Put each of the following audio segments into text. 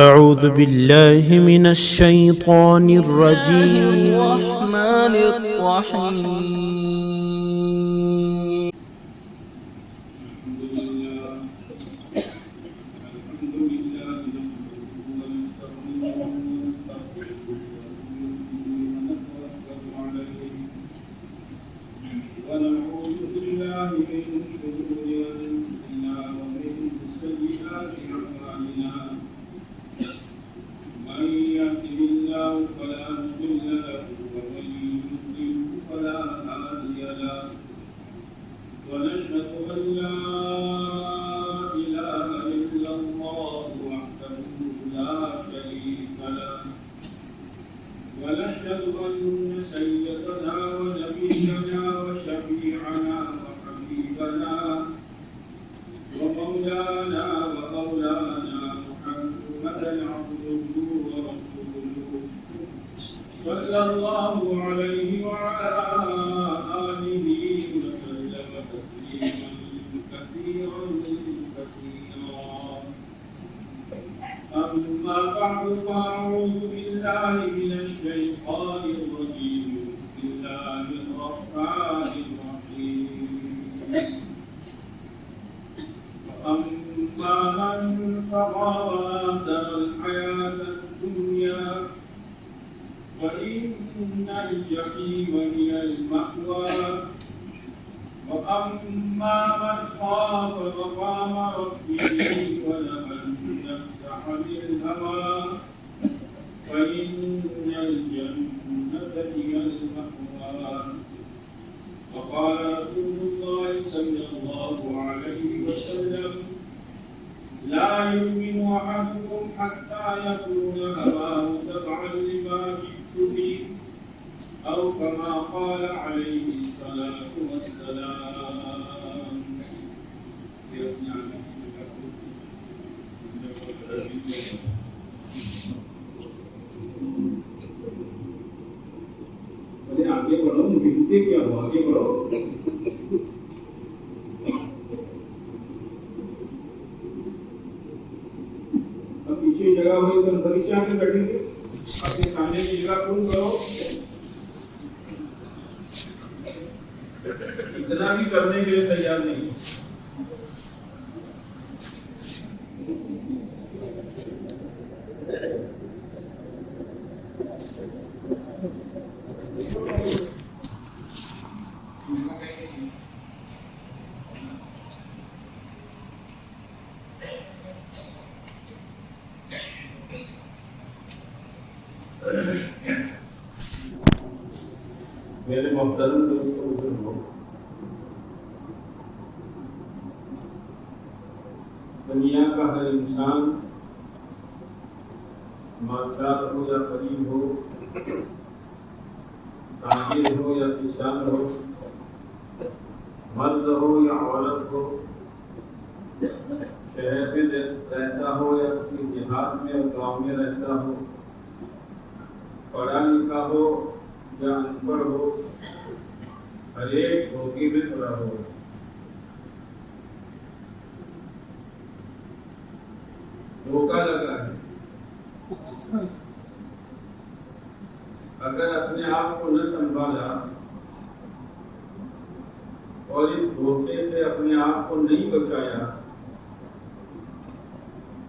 أعوذ بالله من الشيطان الرجيم. الرحمن الرحيم. ونعوذ بالله من شرور أنفسنا ومن سيئات أعمالنا من يهده الله فلا مضل له ومن يضلل فلا هادي له ونشهد أن لا إله إلا الله وحده لا شريك له ونشهد أن سيدنا ونبينا وشفيعنا وحبيبنا ومولانا محمدا عبده ورسوله صلى الله عليه وعلى آله وسلم تسليما كثيرا أما بعد فأعوذ بالله من الشيطان الرجيم بسم الله الرحمن الرحيم فأما من طغى وآثر الحياة الدنيا فإن الجحيم هي المأوى وأما من خاف مقام ربه ونهى النفس عن الهوى فإن الجنة هي المأوى وقال رسول الله صلى الله عليه وسلم لا يؤمن أحدكم حتى يكون هواه تبعا لما جئت به أو كما قال عليه الصلاة والسلام. آگے بڑھو ملتے کیا ہو آگے بڑھو اب پیچھے جگہ ہوئی تو اندر سے آگے بیٹھیں گے اپنے سامنے کی جگہ کون کرو اتنا بھی کرنے کے لیے تیار نہیں میرے محترم دوستوں بزرگوں، دنیا کا ہر انسان بادشاہ ہو یا غریب ہو، تاجر ہو یا کسان ہو، مرد ہو یا عورت ہو، شہر میں رہتا ہو یا کسی دیہات میں اور گاؤں میں رہتا ہو، پڑھا لکھا ہو یا ان پڑھ ہو، ہر ایک دھوکے میں پڑا ہو۔ دھوکہ لگا ہے۔ اگر اپنے آپ کو نہ سنبھالا اور اس دھوکے سے اپنے آپ کو نہیں بچایا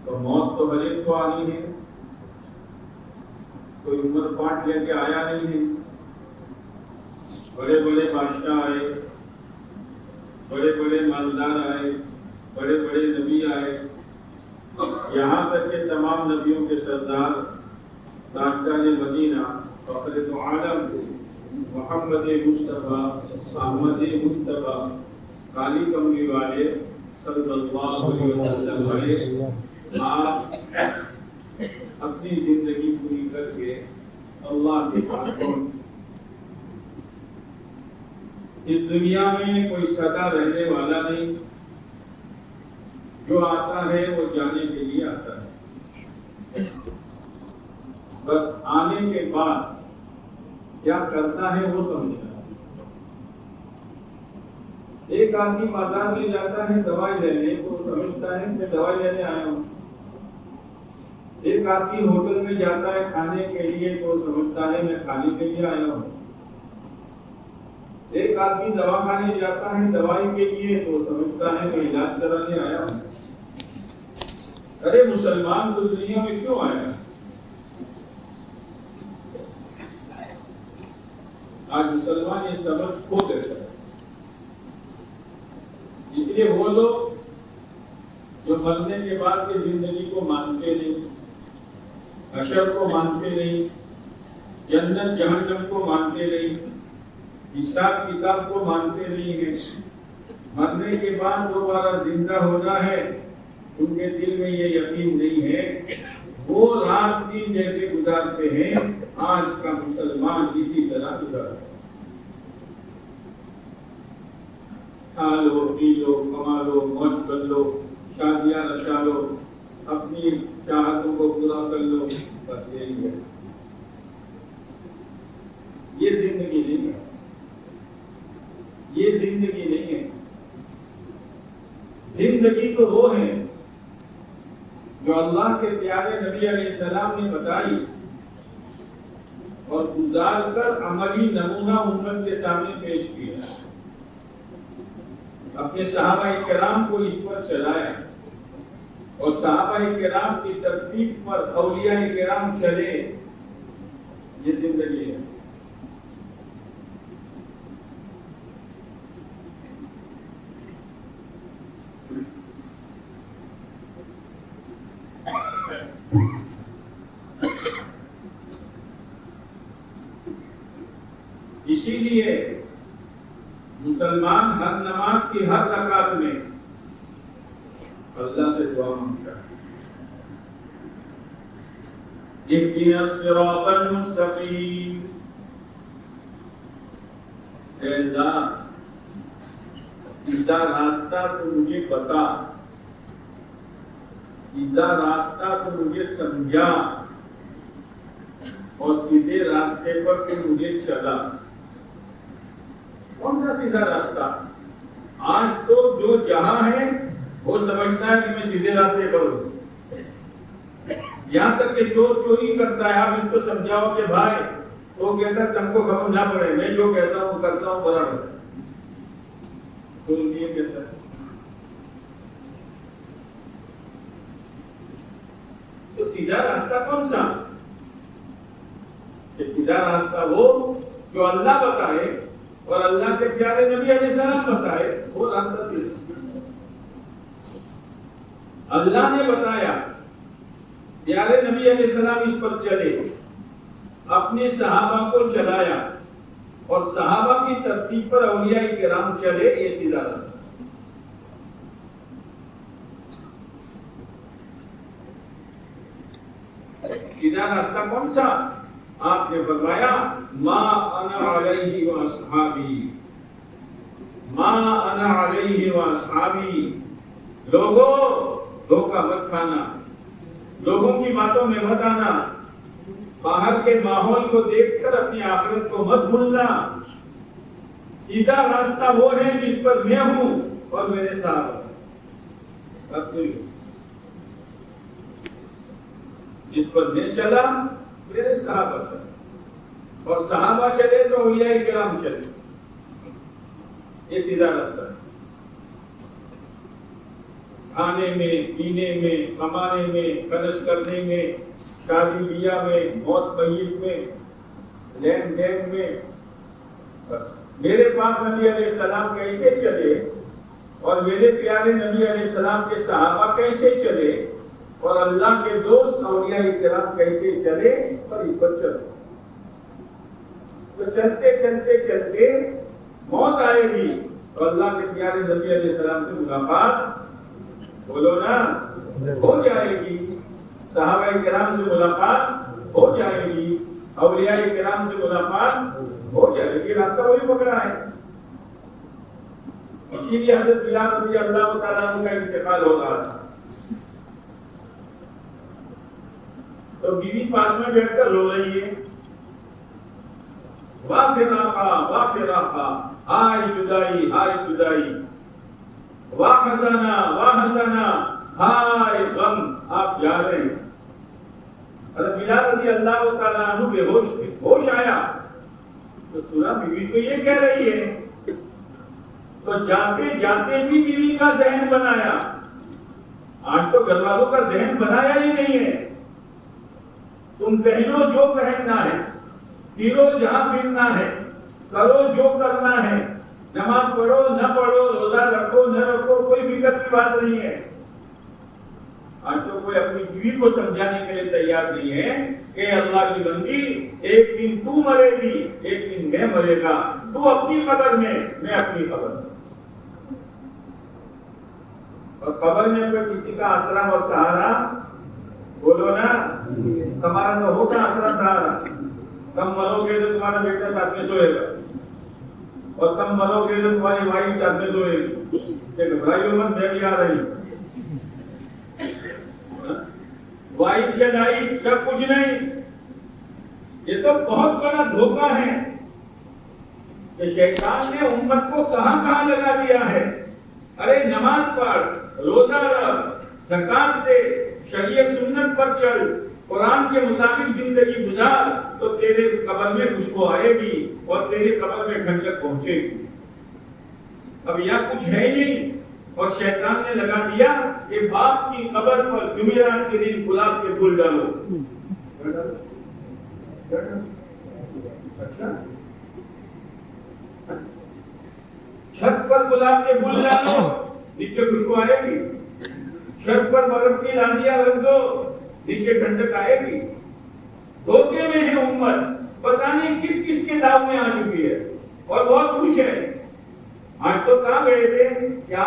تو موت تو ہر ایک کو آنی ہے۔ کوئی عمر پاٹ لے کے آیا نہیں ہے۔ بڑے بڑے بادشاہ آئے، بڑے بڑے مالدار آئے، بڑے بڑے نبی آئے، یہاں تک کہ تمام نبیوں کے سردار تاجدار مدینہ فخر دو عالم محمد مصطفیٰ احمد مصطفیٰ کالی کملی والے صلی اللہ علیہ وسلم والے آپ اپنی زندگی پوری کر کے اللہ کے پاس اس دنیا میں کوئی سدا رہنے والا نہیں، جو آتا ہے وہ جانے کے لیے آتا ہے، بس آنے کے بعد کیا کرتا ہے وہ سمجھتا ہے۔ ایک آدمی بازار میں جاتا ہے دوائی لینے، تو سمجھتا ہے کہ دوائی لینے آیا ہوں، ایک آدمی ہوٹل میں جاتا ہے کھانے کے لیے تو سمجھتا ہے میں کھانے کے لیے آیا ہوں. ایک آدمی دوا کھانے جاتا ہے دوائی کے لیے تو سمجھتا ہے میں علاج کرانے آیا ہوں. ارے مسلمان تو دنیا میں کیوں آیا؟ آج مسلمان یہ سمجھ کھو دیتا ہے. اس لیے وہ لوگ جو مرنے کے بعد کی زندگی کو مانتے نہیں، حشر کو مانتے نہیں، جنت جہنم کو مانتے نہیں، حساب کتاب کو مانتے نہیں ہیں، مرنے کے بعد دوبارہ زندہ ہونا ہے، ان کے دل میں یہ یقین نہیں ہے. وہ رات دن جیسے گزارتے ہیں آج کا مسلمان اسی طرح گزارتا ہے. کھا لو پی لو کما لو موج کر لو شادیاں رچا لو اپنی چاہتوں کو پورا کر لو، بس یہی ہے. یہ زندگی نہیں ہے، یہ زندگی نہیں ہے. زندگی تو وہ ہے جو اللہ کے پیارے نبی علیہ السلام نے بتائی اور گزار کر عملی نمونہ امت کے سامنے پیش کیا. اپنے صحابہ کرام کو اس پر چلایا اور صحابہ کرام کی ترتیب پر اولیاء کرام چلے. یہ زندگی ہے. اسی لیے مسلمان ہر نماز کی ہر رکعت میں اللہ سے دعا مانگتا ہے. اهدنا الصراط المستقیم. اے اللہ سیدھا راستہ تو مجھے بتا، سیدھا راستہ تو مجھے سمجھا اور سیدھے راستے پر تو مجھے چلا. کون سا سیدھا راستہ؟ آج تو جو جہاں ہے وہ سمجھتا ہے کہ میں سیدھے راستے پر ہوں. یہاں تک کہ چور چوری کرتا ہے، آپ اس کو سمجھاؤ کہ بھائی، تو کہتا ہے تم کو خبر نہ پڑے، میں جو کہتا ہوں کرتا ہوں برابر. تو یہ کہتا ہے تو سیدھا راستہ کون سا؟ کہ سیدھا راستہ وہ جو اللہ بتائے اور اللہ کے پیارے نبی علیہ السلام بتائے، وہ راستہ سیدھا. اللہ نے بتایا، پیارے نبی علیہ السلام اس پر چلے، اپنے صحابہ کو چلایا اور صحابہ کی ترتیب پر اولیاء کرام چلے. یہ سیدھا راستہ. سیدھا راستہ کون سا؟ آپ نے فرمایا ما انا علیہ و اصحابی، ما انا علیہ و اصحابی. لوگوں دھوکہ مت کھانا، لوگوں کی باتوں میں مت آنا، باہر کے ماحول کو دیکھ کر اپنی آخرت کو مت بھولنا. سیدھا راستہ وہ ہے جس پر میں ہوں اور میرے صحابہ. جس پر میں چلا میرے صحابہ چلے، اور صحابہ چلے تو اولیاء کرام چلے. یہ سیدھا راستہ ہے. کھانے میں، پینے میں، کمانے میں، خرچ کرنے میں، شادی بیاہ میں، موت میت میں، لین دین میں، بس میرے پاک نبی علیہ السلام کیسے چلے اور میرے پیارے نبی علیہ السلام کے صحابہ کیسے چلے اور اللہ کے دوست اولیاء کرام کیسے چلے، اور اس پر چلو. تو چلتے چلتے چلتے موت آئے گی تو اللہ کے پیارے نبی علیہ السلام سے ملاقات، بولو نا، ہو جائے گی. صحابہ کرام سے ملاقات ہو جائے گی، اولیاء کرام سے ملاقات ہو جائے گی. راستہ وہی پکڑا ہے. اسی لیے حضرت بلال رضی اللہ تعالیٰ عنہ کا انتقال ہو رہا تھا تو بیوی پاس میں بیٹھ کر رو رہی ہے، واہ فراقا، ہائے جدائی، ہائے جدائی، واہ خزانہ، ہائے غم. آپ جا رہے ہیں رضی اللہ تعالیٰ عنہ بے ہوش تھے، ہوش آیا تو سنا بیوی تو یہ کہہ رہی ہے، تو جاتے جاتے بھی بیوی کا ذہن بنایا. آج تو گھر والوں کا ذہن بنایا ہی نہیں ہے. تم پہنو جو پہننا ہے، پھرو جہاں پھرنا ہے، کرو جو کرنا ہے، نماز پڑھو نہ پڑھو، روزہ رکھو نہ رکھو، کوئی فکر کی بات نہیں ہے. آج تو کوئی اپنی بیوی کو سمجھانے کے لیے تیار نہیں ہے کہ اللہ کی بندی ایک دن تو مرے گی، ایک دن میں مرے گا، تو اپنی قبر میں، میں اپنی قبر میں. اور قبر میں کوئی کسی کا آسرا اور سہارا بولو نا، تمہارا تو ہوگا آسرا سہارا. تم مرو گے تو تمہارا بیٹا ساتھ میں سوئے گا، اور تم مرو گے تو تمہاری وائف ساتھ میں سوئے گی. گھبرائیو مت، میں بھی آ رہی ہوں. وائف جلائی سب کچھ نہیں. یہ تو بہت بڑا دھوکہ ہے کہ شیطان نے امت کو کہاں کہاں لگا دیا ہے. ارے نماز پڑھ، روزہ رکھ، زکات دے، شریعت سنت پر چل، قرآن کے مطابق زندگی گزار، تو تیرے قبر میں خوشبو آئے گی اور تیرے قبر میں ٹھنڈک پہنچے گی. اب یہاں کچھ ہے نہیں، اور شیطان نے لگا دیا کہ باپ کی قبر پر جمعرات کے دن گلاب کے پھول ڈالو. اچھا، چھت پر گلاب کے پھول ڈالو، نیچے خوشبو آئے گی. چھت پر برف کی لاندیاں رکھ دو، نیچے ٹھنڈک آئے گی. دھوکے میں ہے امت، پتہ نہیں کس کس کے داؤ میں آ چکی ہے اور بہت خوش ہے. آج تو کہاں گئے تھے؟ کیا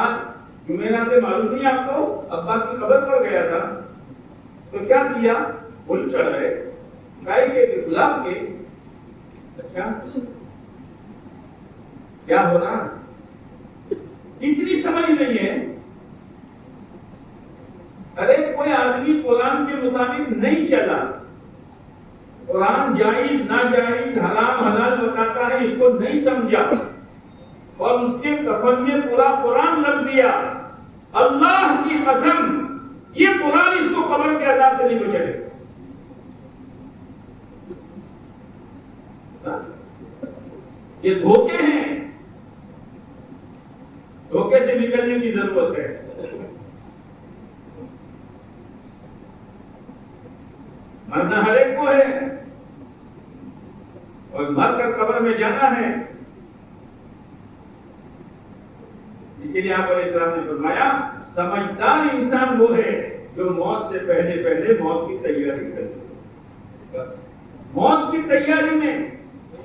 جمعرات معلوم نہیں آپ کو؟ ابا کی خبر پر گیا تھا تو کیا کیا؟ پھول چڑھائے، گائے کے گلاب کے. اچھا کیا ہو رہا؟ اتنی سمجھ نہیں ہے. ارے کوئی آدمی قرآن کے مطابق نہیں چلا، قرآن جائز ناجائز حرام حلال بتاتا ہے، اس کو نہیں سمجھا اور اس کے کفن میں پورا قرآن رکھ دیا. اللہ کی قسم یہ قرآن اس کو قبر کے عذاب سے نہیں بچائے. یہ دھوکے ہیں، دھوکے سے نکلنے کی ضرورت ہے. مرنا ہر ایک کو ہے اور مر کر قبر میں جانا ہے. اسی لیے آپ علیہ السلام نے فرمایا سمجھدار انسان وہ ہے جو موت سے پہلے پہلے موت کی تیاری کرے. موت کی تیاری میں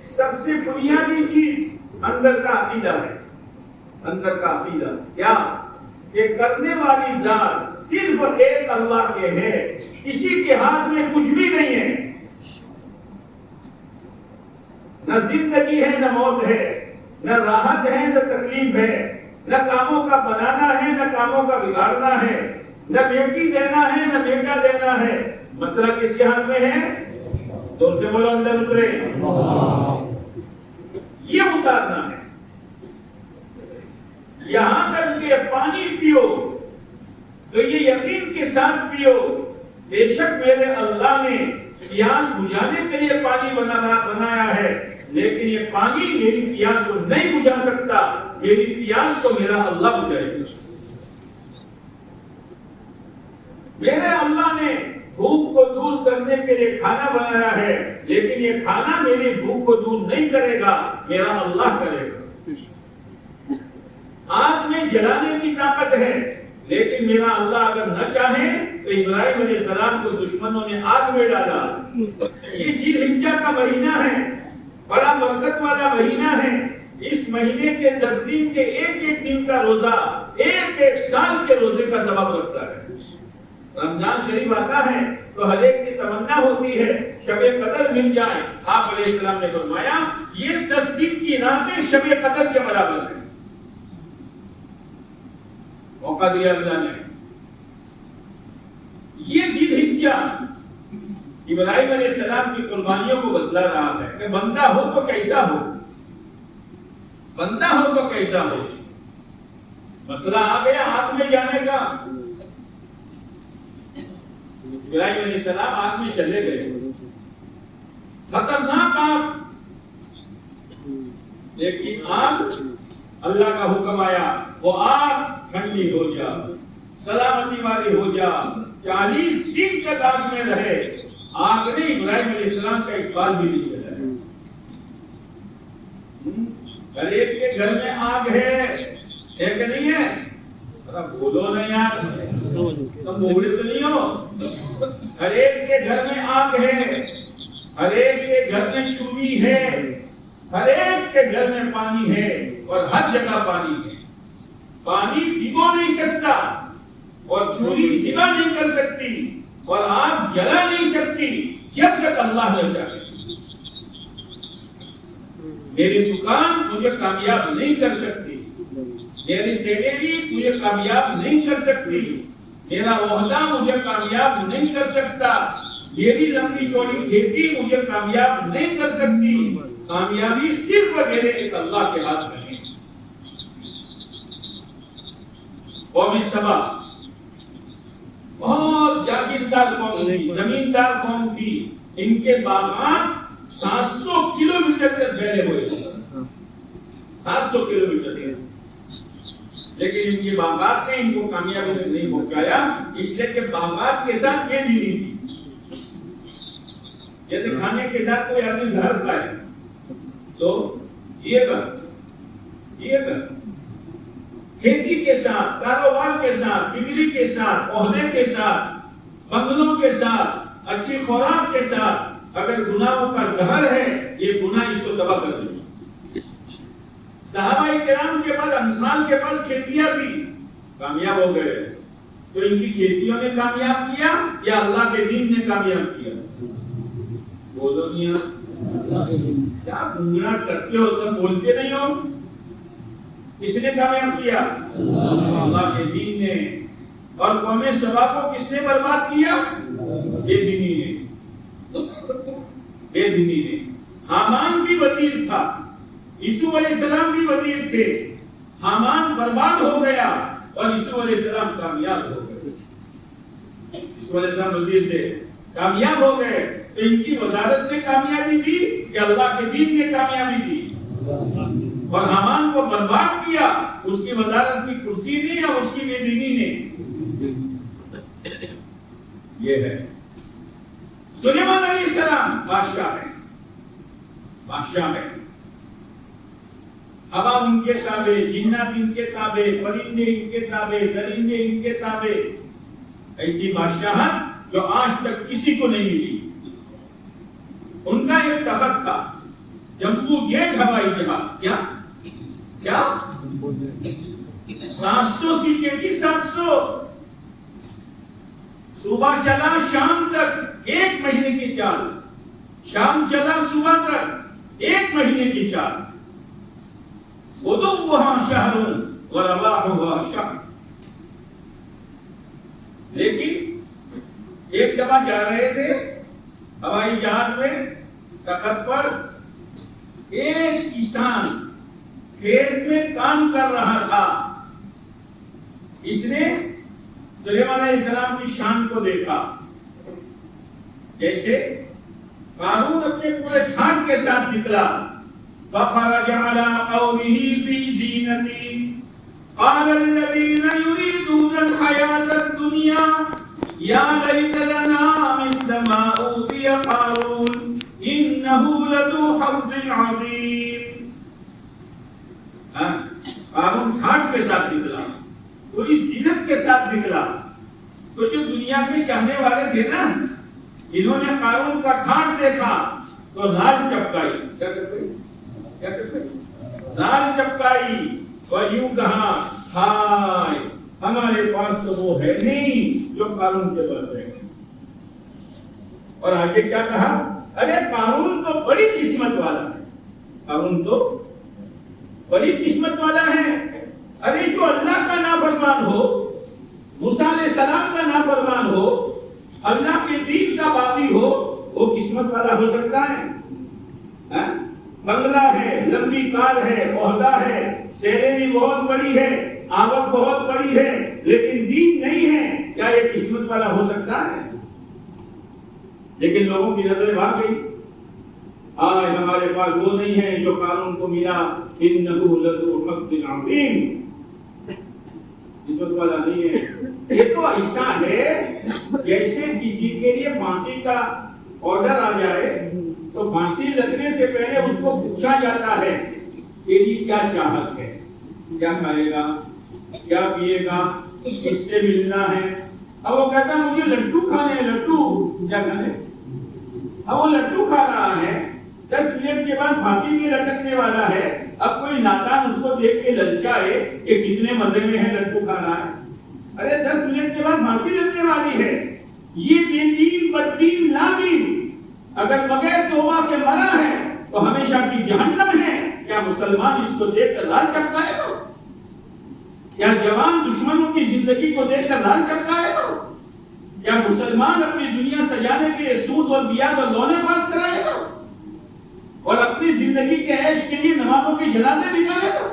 سب سے بنیادی چیز اندر کا عقیدہ ہے. اندر کا عقیدہ کیا؟ کہ کرنے والی ذات صرف ایک اللہ کے ہے، کسی کے ہاتھ میں کچھ بھی نہیں ہے. نہ زندگی ہے نہ موت ہے، نہ راحت ہے نہ تکلیف ہے، نہ کاموں کا بنانا ہے نہ کاموں کا بگاڑنا ہے، نہ بیٹی دینا ہے نہ بیٹا دینا ہے. مسئلہ کس کے ہاتھ میں ہے؟ دور سے بولو اندر اترے. یہ اتارنا ہے. یہاں تک کہ پانی پیو تو یہ یقین کے ساتھ پیو بے شک میرے اللہ نے پیاس بجھانے کے لیے پانی بنایا ہے، لیکن یہ پانی میری پیاس کو نہیں بجھا سکتا. میری پیاس کو میرا اللہ بجھائے گا. میرے اللہ نے بھوک کو دور کرنے کے لیے کھانا بنایا ہے، لیکن یہ کھانا میری بھوک کو دور نہیں کرے گا، میرا اللہ کرے گا. آگ میں جلانے کی طاقت ہے، لیکن میرا اللہ اگر نہ چاہے تو ابراہیم علیہ السلام کو دشمنوں نے آگ میں ڈالا. یہ ذی الحجہ کا مہینہ ہے، بڑا برکت والا مہینہ ہے. اس مہینے کے 10 دن کے ایک ایک دن کا روزہ ایک ایک سال کے روزے کا ثواب رکھتا ہے. رمضان شریف آتا ہے تو ہر ایک کی تمنا ہوتی ہے شب قدر مل جائے. آپ علیہ السلام نے فرمایا یہ 10 دن کی راتیں شب قدر کے برابر ہیں. موقع دیا اللہ نے. یہ ذی الحجہ ابراہیم علیہ السلام کی قربانیوں کو بتلا رہا ہے کہ بندہ ہو تو کیسا ہو، بندہ ہو تو کیسا ہو. مسئلہ آ گیا آگ میں جانے کا. ابراہیم علیہ السلام آگ میں چلے گئے خطرناک آگ، لیکن آگ اللہ کا حکم آیا وہ آگ ٹھنڈی ہو جا، سلامتی والی ہو جا، 40 دن تک آگ میں رہے۔ آگ نے ابراہیم علیہ السلام کا اقبال بھی نہیں کیا۔ ہر ایک کے گھر میں آگ ہے کہ نہیں ہے؟ بولو نا یار، تم بولے تو نہیں ہو۔ ہر ایک کے گھر میں آگ ہے، ہر ایک کے گھر میں چوبی ہے، ہر ایک کے گھر میں پانی ہے، اور ہر جگہ پانی ہے۔ پانی بھگو نہیں سکتا، اور چوری ہلا نہیں کر سکتی، اور آگ جلا نہیں سکتی جب تک اللہ نہ چاہے۔ میری دکان مجھے کامیاب نہیں کر سکتی، میری سیلری مجھے کامیاب نہیں کر سکتی، میرا عہدہ مجھے کامیاب نہیں کر سکتا، میری لمبی چوڑی کھیتی مجھے کامیاب نہیں کر سکتی۔ کامیابی صرف میرے ایک اللہ کے ہاتھ میں ہے۔ قوم سبا بہت جاگیردار قوم تھی، زمیندار قوم تھی، ان کے باغات 700 کلومیٹر تک پھیلے ہوئے، 700 کلومیٹر تک، لیکن ان کے باغات نے ان کو کامیابی تک نہیں پہنچایا، اس لیے کہ باغات کے ساتھ یہ بھی نہیں تھی۔ جیسے کھانے کے ساتھ کوئی آدمی زہر کھائے تو یہ کھیتی کے ساتھ، کاروبار کے ساتھ، ڈگری کے ساتھ، عہدے کے ساتھ، بنگلوں کے ساتھ، اچھی خوراک کے ساتھ اگر گناہوں کا زہر ہے، یہ گناہ اس کو تباہ کر دے گا۔ صحابہ کرام کے بعد انصار کے پاس کھیتیاں تھی، کامیاب ہو گئے، تو ان کی کھیتیوں نے کامیاب کیا یا اللہ کے دین نے کامیاب کیا؟ بولو میاں، کیا گنگنا کرتے ہو، تم بولتے نہیں ہو؟ کس نے کامیاب کیا؟ اللہ کے دین نے۔ اور قوم سبا کو کس نے برباد کیا؟ بے دینی نے۔ حامان بھی وزیر تھا، یوسف علیہ السلام بھی وزیر تھے، حامان برباد ہو گیا اور یوسف علیہ السلام کامیاب ہو گئے۔ یوسف علیہ السلام وزیر تھے، کامیاب ہو گئے، تو ان کی وزارت نے کامیابی دی کہ اللہ کے دین نے کامیابی دی؟ اور حامان کو برباد کیا اس کی وزارت کی کرسی نے یا اس کی بے دینی نے؟ یہ ہے سلیمان علیہ السلام، بادشاہ ہے، ہوا ان کے تابع، جنات ان کے تابع، پرندے ان کے تابع، درندے ان کے تابع۔ ایسی بادشاہت جو آج تک کسی کو نہیں ملی۔ ان کا ایک تخت تھا، جمبو جیٹ ہوائی جہاز، کیا 700 سیٹیں تھی، 700۔ صبح چلا شام تک 1 مہینے کی چال، شام چلا صبح تک 1 مہینے کی چال۔ غدوها شهر ورواحها شهر۔ لیکن ایک دفعہ جا رہے تھے ہوائی جہاز میں، تخت پر ایک کسان کھیت میں کام کر رہا تھا۔ اس نے سلیمان علیہ السلام کی شان کو دیکھا، جیسے قارون اپنے پورے ٹھاٹ کے ساتھ نکلا، فخرج على قومه في زينته قال الذين يريدون الحياة الدنيا يا ليت لنا مثل ما أوتي قارون إنه لذو حظ عظيم۔ قارون ٹھاٹ کے ساتھ نکلا، پوری زینت کے ساتھ نکلا، تو جو دنیا میں چاہنے والے تھے نا، انہوں نے قارون کا ٹھاٹ دیکھا تو لال چپکائی، لال چپکائی اور یوں کہا، ہائے ہمارے پاس تو وہ ہے نہیں جو قارون کے پاس ہے۔ اور آگے کیا کہا؟ ارے قارون تو بڑی قسمت والا ہے، قارون تو بڑی قسمت والا ہے۔ ارے جو اللہ کا نافرمان ہو، موسیٰ علیہ السلام کا نافرمان ہو، اللہ کے دین کا باغی ہو، وہ قسمت والا ہو سکتا ہے؟ بنگلہ ہے، لمبی کار ہے، عہدہ ہے، سیلری بہت بڑی ہے، آمد بہت بڑی ہے، لیکن دین نہیں ہے، کیا یہ قسمت والا ہو سکتا ہے؟ لیکن لوگوں کی نظر بھاگ گئی، آج ہمارے پاس وہ نہیں ہے جو قارون کو ملا، انہ لذو حظ عظیم، قسمت والا نہیں ہے۔ یہ تو ایسا ہے جیسے کسی کے لیے پھانسی کا آرڈر آ جائے تو پھانسی لگنے سے پہلے اس کو پوچھا جاتا ہے تیری کیا چاہت ہے، کیا کھائے گا، کیا پیے گا، کس سے ملنا ہے۔ اب وہ کہتا ہے مجھے لڈو کھانے ہیں، لڈو کیا کھانے، اب وہ لڈو کھا رہا ہے، 10 منٹ کے بعد پھانسی کے لٹکنے والا ہے۔ اب کوئی نادان اس کو دیکھ کے للچائے کہ کتنے مزے میں ہے، لڈو کھا رہا ہے، ارے 10 منٹ کے بعد پھانسی لگنے والی ہے۔ یہ بے دین بددین نادین اگر بغیر توبہ کے مرا ہے تو ہمیشہ کی جہنم ہے۔ کیا مسلمان اس کو دیکھ کر لال ٹپکائے گا؟ کیا جوان دشمنوں کی زندگی کو دیکھ کر لال ٹپکائے گا؟ کیا مسلمان اپنی دنیا سجانے کے لیے سود اور بیعت اور لونے پاس کرائے گا اور اپنی زندگی کے عیش کے لیے نمازوں کے جنازے نکالے گا؟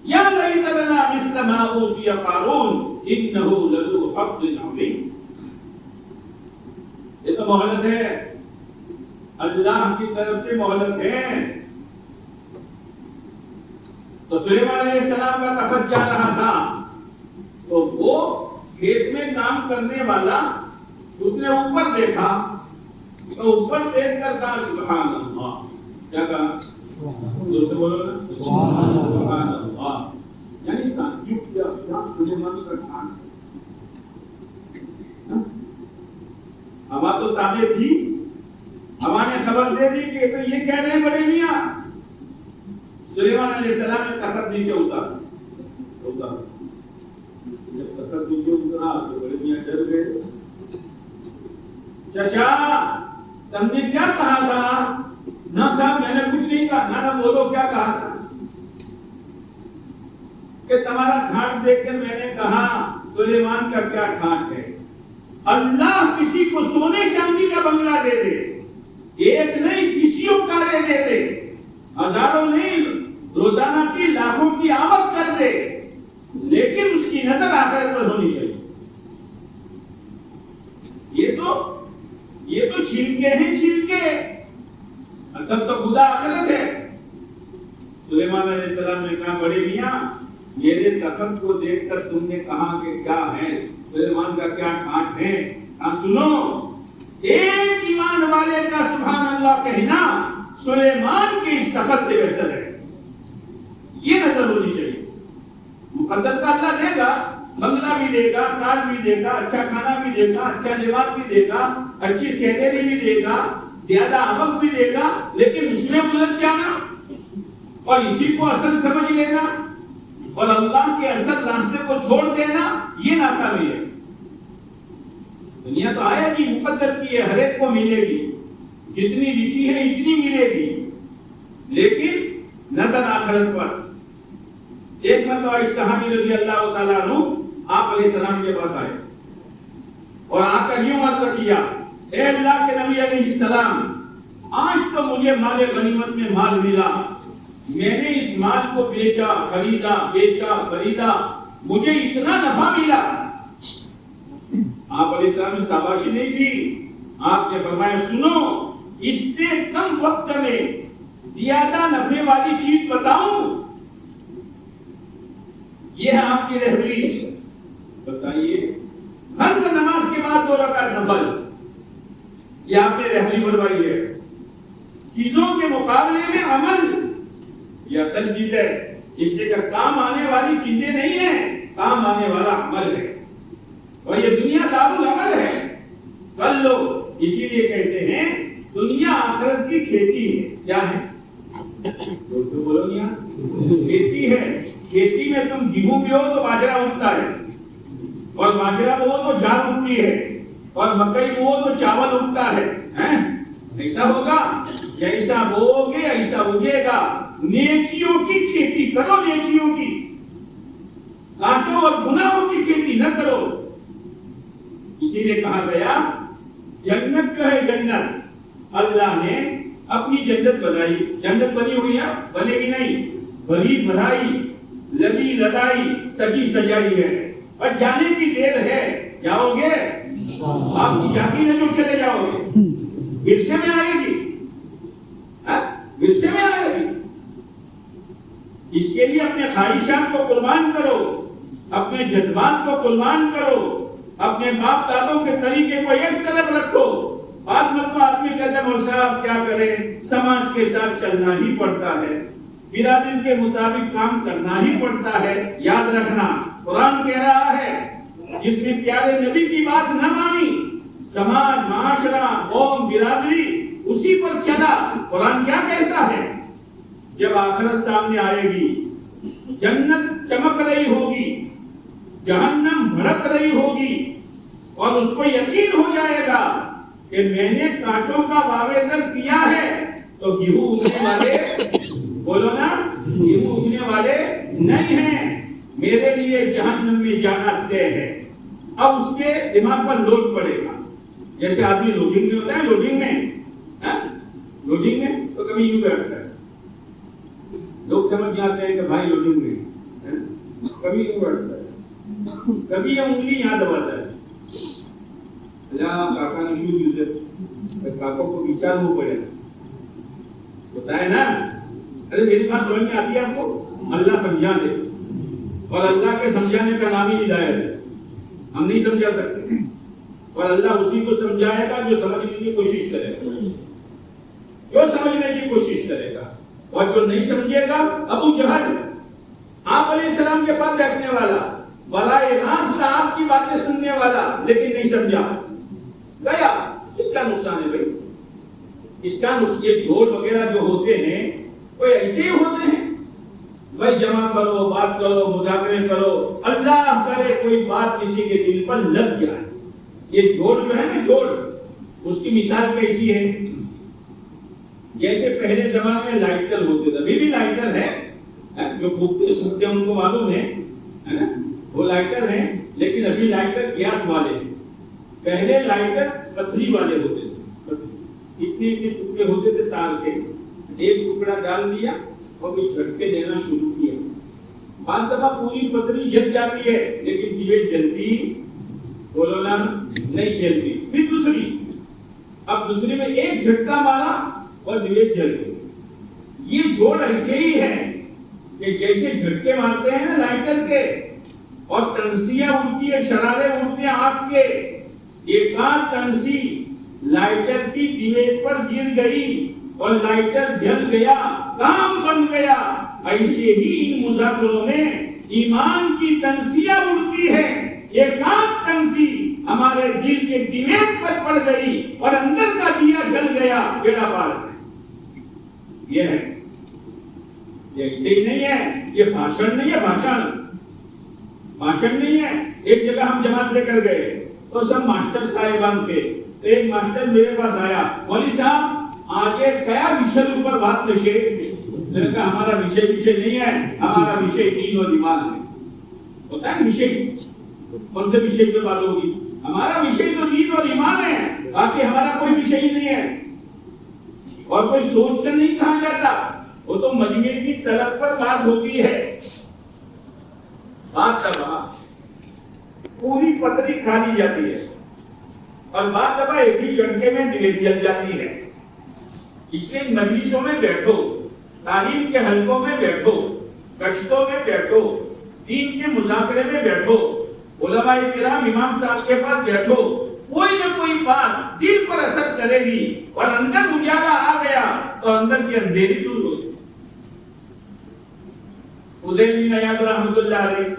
یا لیت لنا مثل ما اوتی قارون انہ لذو حظ عظیم۔ یہ تو مہلت ہے، اللہ کی طرف سے مہلت ہے۔ تو سلیمان علیہ السلام کا تخت جا رہا تھا تو وہ کھیت میں کام کرنے والا اس نے اوپر دیکھا تو اوپر دیکھ کر کہا سبحان اللہ۔ کیا کہا؟ دوسرے بولو نا، سبحان اللہ، یعنی تعجب کیا سلیمان کا کام۔ ہوا تو تابع تھی، ہوا نے خبر دے دی کہ تو یہ کہہ رہے ہیں بڑے میاں۔ سلیمان علیہ السلام نے تخت نیچے اتارا، جب تخت نیچے اترا تو بڑے میاں ڈر گئے۔ چچا تم نے کیا کہا تھا؟ نہ صاحب میں نے کچھ نہیں کہا۔ نہ بولو کیا کہا تھا؟ کہ تمہارا ٹھاٹ دیکھ کر میں نے کہا سلیمان کا کیا ٹھاٹ ہے، اللہ کسی کو سونے چاندی کا بنگلہ دے دے، ایک نہیں کسیوں کارے دے دے، ہزاروں نہیں روزانہ کی لاکھوں کی آمد کر دے، لیکن اس کی نظر آخرت پر ہونی چاہیے۔ یہ تو چھلکے ہیں، چھلکے، اصل تو خدا آخرت ہے۔ سلیمان علیہ السلام نے کہا بڑے میاں میرے تخت کو دیکھ کر تم نے کہا کہ کیا ہے، سلیمان کا کیا ٹھاٹ ہے؟ سنو، ایک ایمان والے کا سبحان اللہ کہنا سلیمان کے اس تخت سے بہتر ہے۔ یہ نظر ہونی چاہیے۔ مقدر کا اللہ دے گا، بنگلہ بھی دے گا، کار بھی دے گا، اچھا کھانا بھی دے گا، اچھا لباس بھی دے گا، اچھی سیلری بھی دے گا، زیادہ آمد بھی دے گا، لیکن اس میں بلند جانا اور اسی کو اصل سمجھ لینا اور اللہ کے اصل راستے کو چھوڑ دینا، یہ ناکامی ہے۔ دنیا تو آئے گی، مقدر کی ہے، ہر ایک کو ملے گی، جتنی لکھی ہے اتنی ملے گی، لیکن نظر آخرت پر۔ ایک مرتبہ ایک صحابی رضی اللہ تعالیٰ عنہ آپ علیہ السلام کے پاس آئے اور آ کر یوں عرض کیا، اے اللہ کے نبی علیہ السلام، آج تو مجھے مال غنیمت میں مال ملا، میں نے اس مال کو بیچا خریدا، مجھے اتنا نفع ملا۔ آپ علیہ السلام نے شاباشی نہیں دی، آپ نے فرمایا سنو، اس سے کم وقت میں زیادہ نفع والی چیز بتاؤں؟ یہ ہے آپ کی رہبری، بتائیے۔ فرض نماز کے بعد 2 رکعت نفل، یہ آپ نے رہبری بنوائی ہے۔ چیزوں کے مقابلے میں عمل، یہ اصل چیز ہے، اس لیے کہ کام آنے والی چیزیں نہیں ہیں، کام آنے والا عمل ہے، اور یہ دنیا دار العمل ہے۔ کر لو، اسی لیے کہتے ہیں دنیا آخرت کی کھیتی ہے۔ کیا ہے؟ دوستو بولو گیا، کھیتی ہے۔ کھیتی میں تم گیہوں بھی ہو تو باجرہ اگتا ہے، اور باجرہ بو تو جار اگتی ہے، اور مکئی بو تو چاول اگتا ہے۔ ایسا ہوگا، جیسا بو گے ایسا اگے گا۔ نیکیوں کی کھیتی کرو، نیکیوں کی، کانٹوں اور گناہوں کی کھیتی نہ کرو۔ اسی لیے کہا گیا جنت جو ہے، جنت اللہ نے اپنی جنت بنائی، جنت بنی ہوئی ہے، بنے گی نہیں، بھری بھرائی، لدی لدائی، سجی سجائی ہے، اور جانے کی دیر ہے۔ جاؤ گے آپ کی جاتی ہے جو چلے جاؤ گے، ورثے میں آئے گی، اس کے لیے اپنے خواہشات کو قربان کرو، اپنے جذبات کو قربان کرو، اپنے باپ دادوں کے طریقے کو ایک طرف رکھو۔ بعض مرتبہ آدمی کہتا ہے مول صاحب کیا کرے، سماج کے ساتھ چلنا ہی پڑتا ہے، برادری کے مطابق کام کرنا ہی پڑتا ہے۔ یاد رکھنا قرآن کہہ رہا ہے جس نے پیارے نبی کی بات نہ مانی، سماج، معاشرہ، قوم، برادری اسی پر چلا۔ قرآن کیا کہتا ہے؟ جب آخرت سامنے آئے گی، جنت چمک رہی ہوگی، جہنم بھڑک رہی ہوگی، اور اس کو یقین ہو جائے گا کہ میں نے کانٹوں کا واویدر کیا ہے تو گیہوں اگنے والے، بولو نا، گیہوں اگنے والے نہیں ہیں، میرے لیے جہنم میں جانا طے ہے۔ اب اس کے دماغ پر لوڈ پڑے گا، جیسے آدمی لوڈنگ میں ہوتا ہے، لوڈنگ میں تو کبھی یوں بیٹھتا ہے، لوگ سمجھ جاتے ہیں کہ بھائی لوڈنگ میں، کبھی یوں بیٹھتا ہے، کبھی یہ انگلی یہاں دباتا ہے، کاکا نے شروع کی کاکا کو بیچار ہو پڑے ہوتا ہے نا۔ ارے میری بات سمجھ میں آتی ہے آپ کو؟ اللہ سمجھا دے، اور اللہ کے سمجھانے کا نام ہی ہدایت ہے، ہم نہیں سمجھا سکتے، اور اللہ اسی کو سمجھائے گا جو سمجھنے کی کوشش کرے گا، جو سمجھنے کی کوشش کرے گا، اور جو نہیں سمجھے گا ابو جہل آپ علیہ السلام کے پاس بیٹھنے والا، براہ راست آپ کی باتیں سننے والا، لیکن نہیں سمجھا، گیا۔ اس کا نقصان ہے بھائی، اس کا نقصان۔ یہ جھوٹ وغیرہ جو ہوتے ہیں کوئی ایسے ہی ہوتے ہیں، بھائی جمع کرو، بات کرو، مذاکرے کرو، اللہ کرے کوئی بات کسی کے دل پر لگ جائے۔ یہ جھوٹ جو ہے نا، جھوٹ، اس کی مثال کیسی ہے؟ جیسے پہلے زمانے میں لائٹر ہوتے تھے، ابھی بھی لائٹر ہے، جو پھونکتے ان کو معلوم ہے نا، وہ لائٹر ہیں، لیکن ابھی لائٹر گیس والے ہیں۔ پہلے لائٹر پتھری والے ہوتے تھے، اتنے اتنے ٹکڑے ہوتے تھے تار کے، ایک ٹکڑا ڈال دیا اور کوئی جھٹکے دینا شروع کیا، بعض دفعہ پوری پتھری جل جاتی ہے، لیکن دیوے جلتی، بولو نا، نہیں جلتی۔ پھر دوسری، اب دوسری میں ایک جھٹکا مارا اور دیوے جل گئے۔ یہ جوڑ ایسے ہی ہے کہ جیسے جھٹکے مارتے ہیں نا لائٹر کے، اور تنسیاں اڑتی ہے، شرارے اڑتے ہیں آگ کے، ایک آدھ تنسی لائٹر کی دیوار پر گر گئی اور لائٹر جل گیا، کام بن گیا۔ ایسے ہی ان مذاکروں میں ایمان کی تنسیاں اڑتی ہے، ایک آدھ تنسی ہمارے دل کے دیوار پر پڑ گئی اور اندر کا دیا جل گیا، بیڑا پار ہے۔ یہ ہے، یہ ایسے ہی نہیں ہے، یہ بھاشن نہیں ہے، بھاشن نہیں ہے۔ ایک جگہ ہم جماعت لے کر گئے تو سب ماسٹر صاحبان تھے، ایک ماسٹر میرے پاس آیا، مولوی صاحب آگے کیا وشے اوپر بات کرشے؟ میں نے کہا ہمارا وشے نہیں ہے، ہمارا وشے دین اور ایمان ہے۔ ہوتا ہے وشے، کون سے وشے پہ بات ہوگی؟ ہمارا وشے تو دین اور ایمان ہے، باقی ہمارا کوئی وشے ہی نہیں ہے، اور کوئی سوچ کر نہیں کہا جاتا، وہ تو مجمع کی طرف پر بات ہوتی ہے۔ بات دفعہ پوری پتری کھا لی جاتی ہے، اور بات دفعہ ایک ہی جھٹکے میں دل جل جاتی ہے۔ اس لیے مجلسوں میں بیٹھو، تعلیم کے حلقوں میں بیٹھو، گشتوں میں بیٹھو، دین کے مذاکرے میں بیٹھو، علماء کرام امام صاحب کے پاس بیٹھو، کوئی نہ کوئی بات دل پر اثر کرے گی، اور اندر اجالا آ گیا تو اندر کی اندھیری دور ہو گئی۔ فضیل بن عیاض رحمۃ اللہ علیہ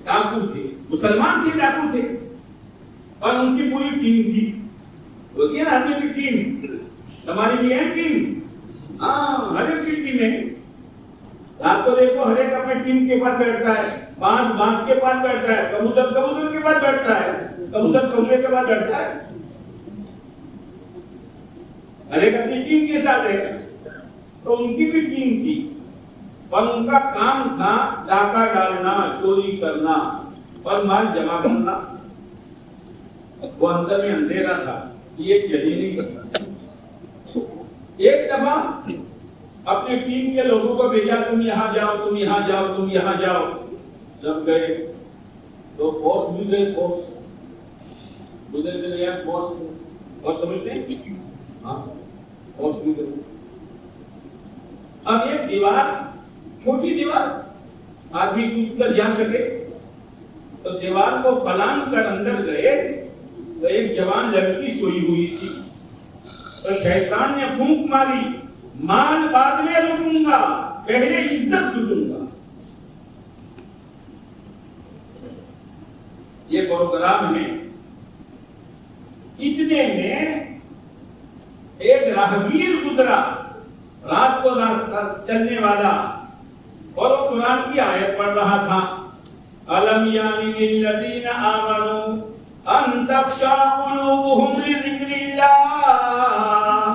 ڈاکو تھے، مسلمان تھے، ڈاکو تھے، اور ان کی پوری ٹیم تھی، ہوتی ہے نا آدمی کی ٹیم، ہماری بھی ہے ٹیم، ہاں ہر ایک کی ٹیم ہے۔ رات کو دیکھو ہر ایک اپنے ٹیم کے پاس بیٹھتا ہے، بانس کے پاس بیٹھتا ہے، کبوتر کے پاس بیٹھتا ہے، کبوتر کوے کے پاس بیٹھتا ہے، ہر ایک اپنی ٹیم کے ساتھ ہے۔ تو ان کی بھی ٹیم تھی، اور ان کا کام تھا ڈاکہ ڈالنا، چوری کرنا اور مال جمع کرنا۔ وہ اندر میں اندھیرا تھا، یہ چلی نہیں کرتا۔ ایک دفعہ اپنے ٹیم کے لوگوں کو بھیجا، تم یہاں جاؤ، تم یہاں جاؤ، تم یہاں جاؤ۔ جب گئے تو فورس بھی گئے، فورس سمجھتے ہیں، ہاں فورس بھی گئے۔ اب ایک دیوار، چھوٹی دیوار، آدمی کود کر جا سکے، تو دیوار کو پھلانگ کر اندر گئے تو ایک جوان لڑکی سوئی ہوئی تھی، تو شیطان نے پھونک ماری، مال بعد میں لوٹوں گا، پہلے عزت لوٹوں گا۔ یہ پروگرام ہے۔ اتنے میں ایک راہگیر گزرا، رات کو چلنے والا، اور وہ قرآن کی آیت پڑھ رہا تھا، أَلَمْ يَعْنِ لِلَّذِينَ آمَنُوا أَن تَخْشَعَ قُلُوبُهُمْ لِذِكْرِ اللَّهِ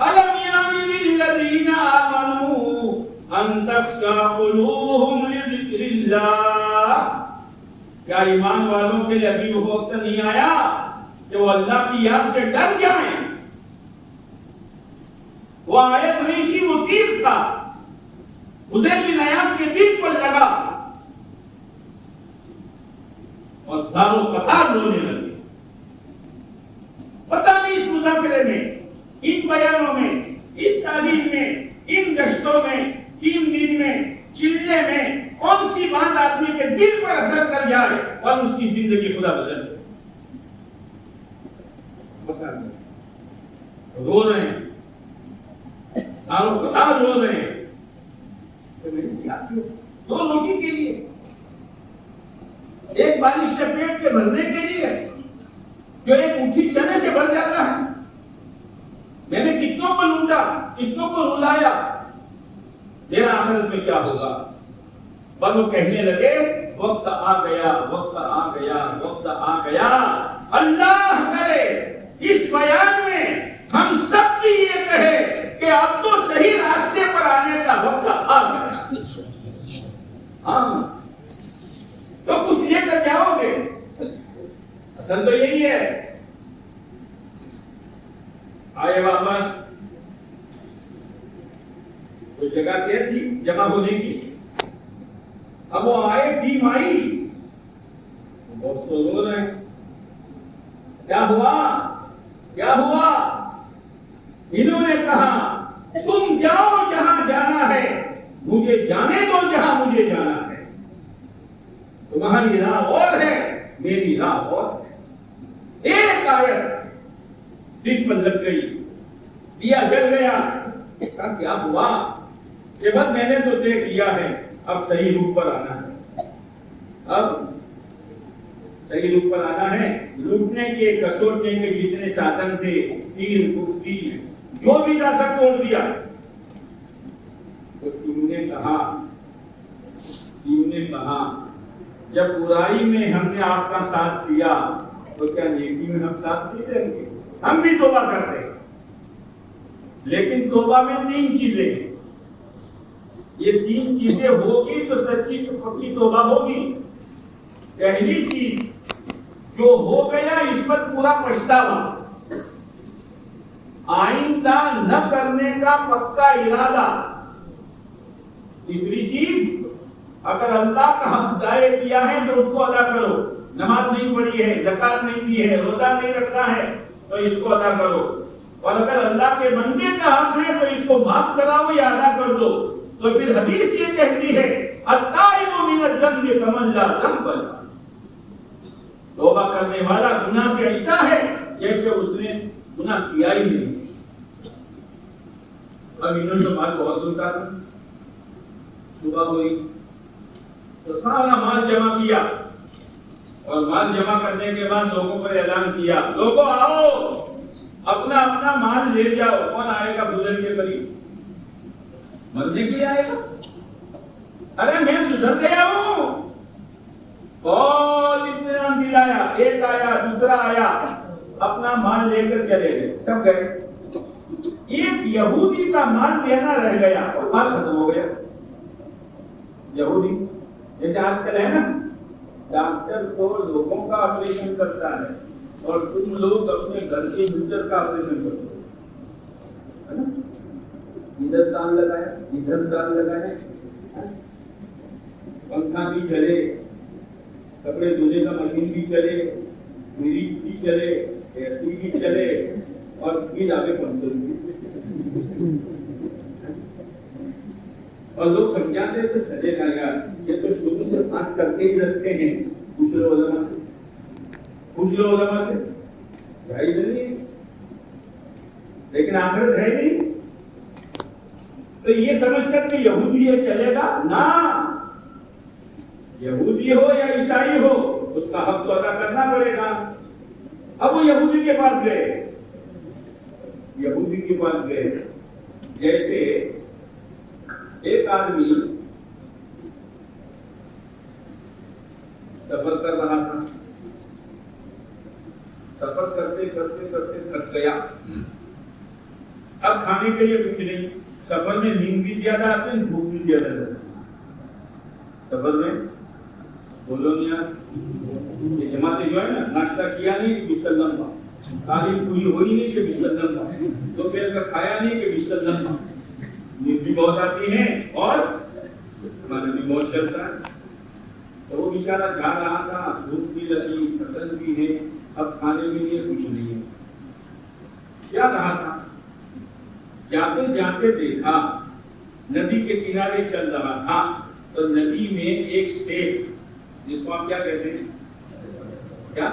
أَلَمْ يَعْنِ لِلَّذِينَ آمَنُوا أَن تَخْشَعَ قُلُوبُهُمْ لِذِكْرِ اللَّهِ، کیا ایمان والوں کے لیے ابھی وہ وقت نہیں آیا کہ وہ اللہ کی یاد سے ڈر جائیں؟ وہ آیت نہیں تھی، وہ تیر تھا، حذیل بن عیاض کے دل پر لگا اور زاروں قطار رونے لگے۔ پتہ نہیں اس مذاکرے میں، ان بیانوں میں، اس تعلیم میں، ان گشتوں میں، 3 دن میں، چلنے میں کون سی بات آدمی کے دل پر اثر کر جائے اور اس کی زندگی خدا بدل دے۔ رو رہے ہیں، زاروں قطار رو رہے ہیں، دو روٹی کے لیے، ایک بارش کے پیٹ کے بھرنے کے لیے، جو ایک مٹھی چنے سے بھر جاتا ہے۔ میں نے کتنوں کو لوٹا، کتنوں کو رلایا، میرا آخرت میں کیا ہوگا؟ پر وہ کہنے لگے وقت آ گیا، وقت آ گیا، وقت آ گیا۔ اللہ کرے اس بیان میں ہم سب بھی یہ کہے کہ اب تو صحیح راستے پر آنے کا وقت آ گیا۔ ہاں تو کچھ لے کر جاؤ گے، اصل تو یہی ہے۔ آئے واپس، کوئی جگہ طے تھی جمع ہونے کی، اب وہ آئے، ٹیم آئی، بہت تو رو رہے ہیں، کیا ہوا کیا ہوا؟ انہوں نے کہا تم جاؤ جہاں جانا ہے، مجھے جانے دو جہاں مجھے جانا ہے، تمہاری راہ اور ہے، میری راہ اور ہے۔ ایک آیت دل پر لگ گئی، دیا جل گیا، کہا کیا ہوا؟ کہ بس میں نے تو طے کیا ہے، اب صحیح روپ پر آنا ہے، اب صحیح روپ پر آنا ہے۔ لوٹنے کے، کسوٹنے کے جتنے سادھن تھے، تیر تیر جو بھی تھا سب توڑ دیا۔ تو تم نے کہا جب برائی میں ہم نے آپ کا ساتھ دیا تو کیا نیکی میں ہم ساتھ نہیں دیں گے؟ ہم بھی توبہ کرتے ہیں، لیکن توبہ میں 3 چیزیں ہیں۔ یہ 3 چیزیں ہوگی تو سچی تو پکی توبہ ہوگی۔ پہلی چیز، جو ہو گیا اس پر پورا پچھتاوا، آئندہ نہ کرنے کا پکا ارادہ۔ تیسری چیز، اگر اللہ کا حق ضائع کیا ہے تو اس کو ادا کرو، نماز نہیں پڑھی ہے، زکات نہیں دی ہے، روزہ نہیں رکھا ہے تو اس کو ادا کرو، اور اگر اللہ کے بندے کا حق ہے تو اس کو معاف کراؤ یا ادا کر دو۔ تو پھر حدیث یہ کہتی ہے التائب من الذنب کمن لا ذنب له، توبہ کرنے والا گناہ سے ایسا ہے جیسے اس نے گناہ کیا ہی نہیں۔ اب انہوں نے مال بہت لوٹا تھا، صبح ہوئی تو سارا مال جمع کیا، اور مال جمع کرنے کے بعد لوگوں پر اعلان کیا، لوگوں آؤ اپنا اپنا مال لے جاؤ۔ کون آئے گا بزرگ کے قریب؟ مرنے کے لیے آئے گا؟ ارے میں سدھر گیا ہوں، بہت اطمینان دلایا، ایک آیا دوسرا آیا، اپنا مال لے کر چلے گئے، سب گئے۔ ایک یہودی کا مال دینا رہ گیا اور مال ختم ہو گیا۔ یہودی جیسے آج کل ہے نا، ڈاکٹر تو لوگوں کا آپریشن کرتا ہے اور تم لوگ اپنے گھر کے بستر کا آپریشن کرتے ہو، ادھر تان لگایا ادھر تان لگایا، پنکھا بھی چلے، کپڑے دھونے کا مشین بھی چلے، فریج بھی چلے، اے سی بھی چلے، اور پھر آگے پنکھے بھی۔ اور لوگ سمجھاتے تو چلے گا یار، یہ تو شروع سے خاص کر کے ہی رکھتے ہیں، پوچھ لو علماء سے، پوچھ لو علماء سے، جائز نہیں، لیکن آخرت ہے نہیں، تو یہ سمجھ کر کہ یہودی ہے چلے گا نہ، یہودی ہو یا عیسائی ہو اس کا حق تو ادا کرنا پڑے گا۔ اب وہ یہودی کے پاس گئے، یہودی کے پاس گئے، جیسے ایک آدمی سفر کر رہا تھا، سفر کرتے کرتے کرتے تھک گیا، اب کھانے کے لیے کچھ نہیں، سفر میں نیند بھی زیادہ آتے ہیں، بھوک بھی زیادہ آتی ہے، سفر میں بولو نہیں جماعتیں جو ہے نا، ناشتہ کیا نہیں کہ بستر لمبا، تعلیم پوری ہوئی نہیں کہ بستر لمبا، دوپہر کا کھایا نہیں کہ بستر لمبا، نیند بھی بہت آتی ہے اور کھانا بھی بہت چلتا ہے۔ تو وہ بیچارہ جا رہا تھا، بھوک بھی لگی، تھکن بھی ہے، اب کھانے کے لیے کچھ نہیں ہے، کیا رہا تھا، جاتے جاتے دیکھا ندی کے کنارے چل رہا تھا، تو ندی میں ایک سیب، جس کو آپ کیا کہتے ہیں، کیا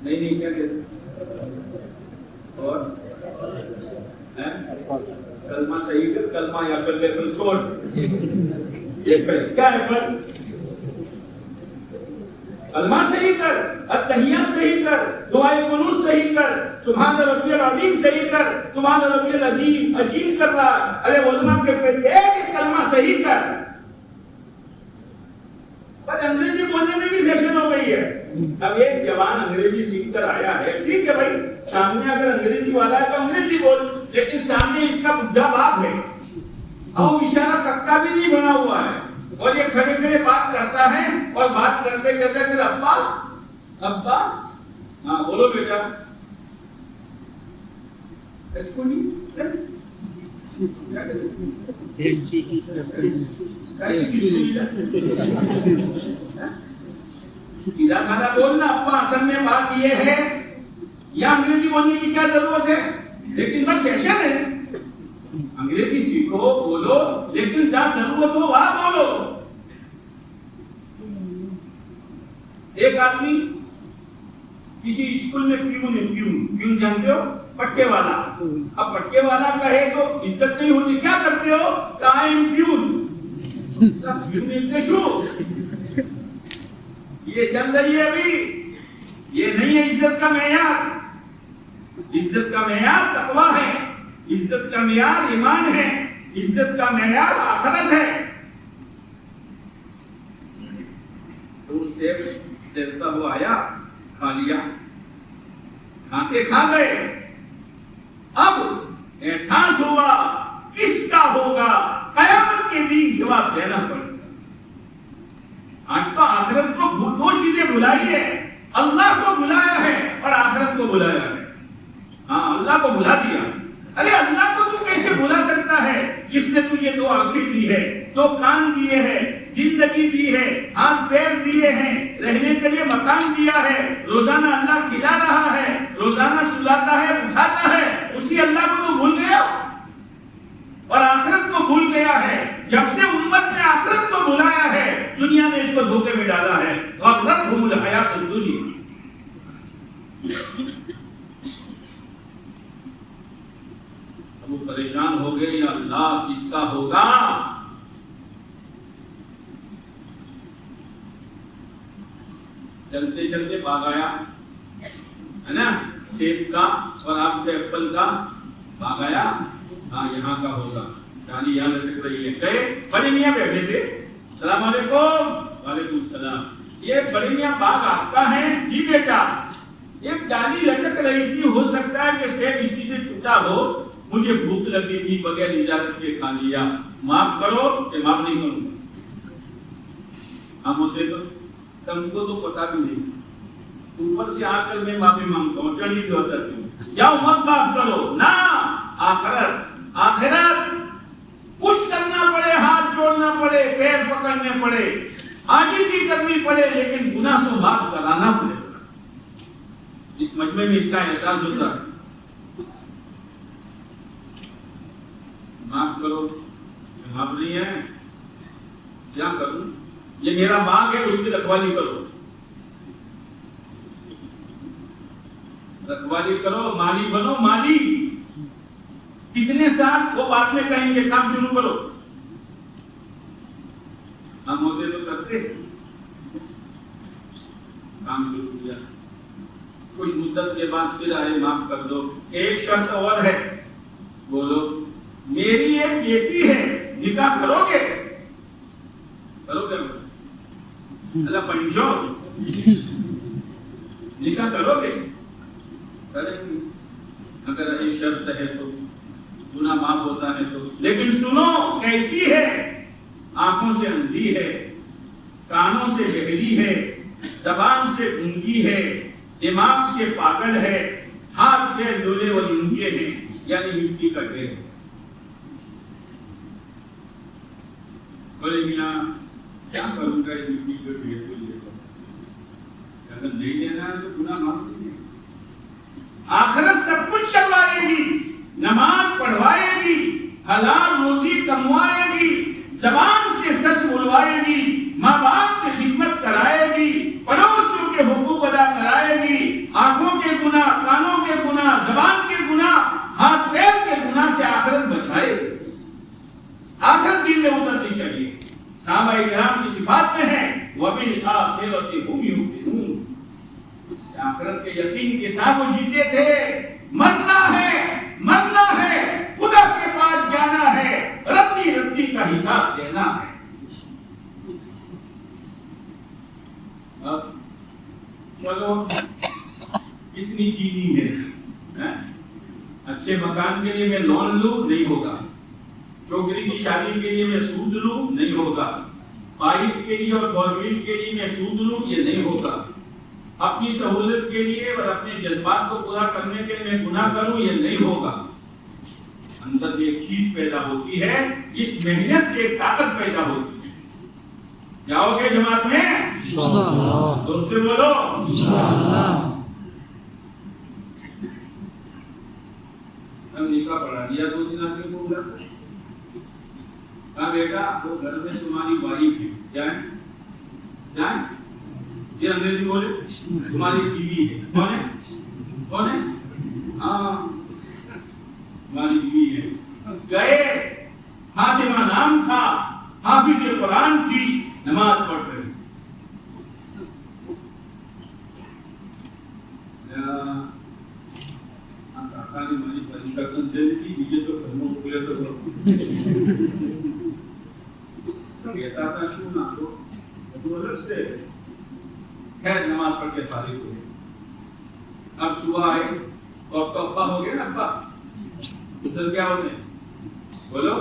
نہیں کیا کہتے ہیں، اور کلمہ صحیح کر، کلمہ یا کلمہ کل سوڑ، یہ کیا ہے پر کلمہ صحیح کر، التحیات صحیح کر، دعائے قنوت صحیح کر، سبحان ربی العظیم صحیح کر، سبحان ربی العظیم عظیم کر رہا، ارے علماء کے پیچھے ایک کلمہ صحیح کر۔ پر انگریزی بولنے میں بھی فیشن ہو گئی ہے، اب ایک جوان انگریزی سیکھ کر آیا ہے، ٹھیک ہے بھائی، سامنے اگر انگریزی والا ہے تو انگریزی بول، لیکن سامنے اس کا بڈھا باپ ہے اور اشارہ ککا بھی نہیں بنا ہوا ہے، اور یہ کھڑے کھڑے بات کرتا ہے، اور بات کرتے کرتے کہ ابا ابا، ہاں بولو بیٹا، سیدھا سادہ بولنا، ابا اصل میں بات یہ ہے، یا انگریزی بولنے کی کیا ضرورت ہے، لیکن بس فیشن ہے، انگریزی سیکھو بولو، لیکن جہاں ضرورت ہو وہاں بولو۔ ایک آدمی کسی اسکول میں پیون ہے، پیون جانتے ہو، پٹے والا، اب پٹے والا کہے تو عزت نہیں ہوتی، کیا کرتے ہو، ٹائم پیون، یہ چل رہی ہے ابھی، یہ نہیں ہے عزت کا معیار، عزت کا معیار تقویٰ ہے، عزت کا معیار ایمان ہے، عزت کا معیار آخرت ہے۔ تو اس سے دیکھتا ہوا آیا، کھا لیا، کھاتے کھا گئے، اب احساس ہوا کس کا ہوگا، قیامت کے دن جواب دینا پڑے گا۔ آج تو آخرت کو دو چیزیں بلائی ہے، اللہ کو بلایا ہے اور آخرت کو بلایا ہے۔ ہاں اللہ کو بلا دیا، ارے اللہ کو تو کیسے بلا سکتا ہے جس نے تجھے دو آنکھیں دی ہے، دو کان دیے ہیں، زندگی دی ہے، ہاتھ پیر دیے ہیں، رہنے کے لیے مکان دیا ہے، روزانہ اللہ کھلا رہا ہے، روزانہ سلاتا ہے، اٹھاتا ہے، اسی اللہ کو تو بھول گیا اور آخرت کو بھول گیا ہے۔ جب سے امت نے آخرت کو بلایا ہے، دنیا نے اس کو دھوکے میں ڈالا ہے، غرتہم الحیات الدنیا۔ وہ پریشان ہو گئے، یا اللہ کس کا ہوگا، چلتے چلتے بھاگ آیا ہے نا، سیب کا اور آپ کے ایپل کا بھاگ آیا، ہاں یہاں کا ہوگا، یعنی یہاں لٹک رہی ہے، گئے، بڑے میاں بیٹھے تھے، السلام علیکم، وعلیکم السلام، یہ بڑے میاں باغ آپ کا ہے؟ جی بیٹا، ایک ڈالی لٹک رہی تھی، ہو سکتا ہے کہ سیب اسی سے ٹوٹا ہو، مجھے بھوک لگی تھی، بغیر اجازت کے کھا لیا، معاف کرو کہ معاف نہیں کروں گا۔ ہم ہوتے تو تم کو تو پتا بھی نہیں، اوپر سے آ کر میں معافی مانگتا ہوں، چڑھی جو ہوتا تھی، جاؤ مت معاف کرو نا، آخرت، آخرت کچھ کرنا پڑے، ہاتھ جوڑنا پڑے، پیر پکڑنے پڑے، عاجزی کرنی پڑے، لیکن گناہ کو معاف کرانا پڑے گا۔ اس مجمع میں اس کا احساس ہوتا ہے، معاف کرو جواب نہیں ہے، کیا کروں؟ یہ میرا باغ ہے، اس کی رکھوالی کرو، رکھوالی کرو، مالی بنو، مالی۔ کتنے سال وہ بعد میں کہیں گے، کام شروع کرو۔ ہم ہوتے تو کرتے، کام شروع کیا، کچھ مدت کے بعد پھر آئے، معاف کر دو، ایک شرط اور ہے، بولو میری ایک بیٹی ہے، نکاح کرو گے؟ کرو گے؟ اللہ پنجو، نکاح کرو گے؟ کریں گے، اگر ایک شرط ہے تو، گناہ معاف ہوتا ہے تو۔ لیکن سنو کیسی ہے؟ آنکھوں سے اندھی ہے، کانوں سے بہری ہے، زبان سے گونگی ہے، دماغ سے پاگل ہے، ہاتھ پیر ڈولے اور ننگے ہیں، یعنی مٹی کا ڈھیر۔ بولے میاں کیا کروں گا اس مٹی کے ڈھیر کو لے کر؟ اگر نہیں لینا ہے تو گناہ معاف نہیں ہے۔ آخرت سب کچھ کروائے گی، نماز پڑھوائے گی، حلال روزی کموائے گی، زبان سے سچ بلوائے گی، ماں باپ کی خدمت کرائے گی، پڑوسیوں کے حقوق ادا کرائے گی، آنکھوں کے گناہ، کانوں کے گناہ، زبان کے گناہ، ہاتھ پیر کے گناہ سے آخرت بچائے گی۔ آخرت دل میں اترنی چاہیے۔ صحابہ کرام کی صفات میں ہے وَبِالْآخِرَةِ هُمْ يُوقِنُونَ، آخرت کے یقین کے ساتھ وہ جیتے تھے۔ مرنا ہے، خدا کے پاس جانا ہے، رتی رتی کا حساب دینا ہے۔ اب چلو کتنی چینی ہے، اچھے مکان کے لیے میں لون لوں، نہیں ہوگا۔ چھوکری کی شادی کے لیے میں سود لوں، نہیں ہوگا۔ پائپ کے لیے اور بورویل کے لیے میں سود لوں، یہ نہیں ہوگا۔ اپنی سہولت کے لیے اور اپنے جذبات کو پورا کرنے کے لیے میں گناہ کروں، یہ نہیں ہوگا۔ اندر ایک چیز پیدا ہوتی ہے، اس محنت سے ایک طاقت پیدا ہوتی ہے۔ جاؤ گے جماعت میں؟ انشاءاللہ۔ زور سے بولو انشاءاللہ۔ ہم نکاح پڑھا دیا، 2 دن آدمی کو بولا کہا بیٹا وہ گھر میں تمہاری وائف ہے، جائیں؟ یہ انگریزی بولے، تمہاری بیوی ہے۔ کون ہے؟ ہاں تمہاری بیوی ہے۔ گئے، فاطمہ نام تھا، حافظ قرآن تھی، نماز پڑھ رہی۔ کاکا نے ہماری پریشا کن دے دی، مجھے تو گھروں کو لے تو کہتا تھا شو نہ تو الگ سے خیر نماز پڑھ کے فارغ ہوئے۔ اب صبح آئے تو اب تو ابا ہو گئے نا، ابا اصل کیا ہوتے ہیں بولو؟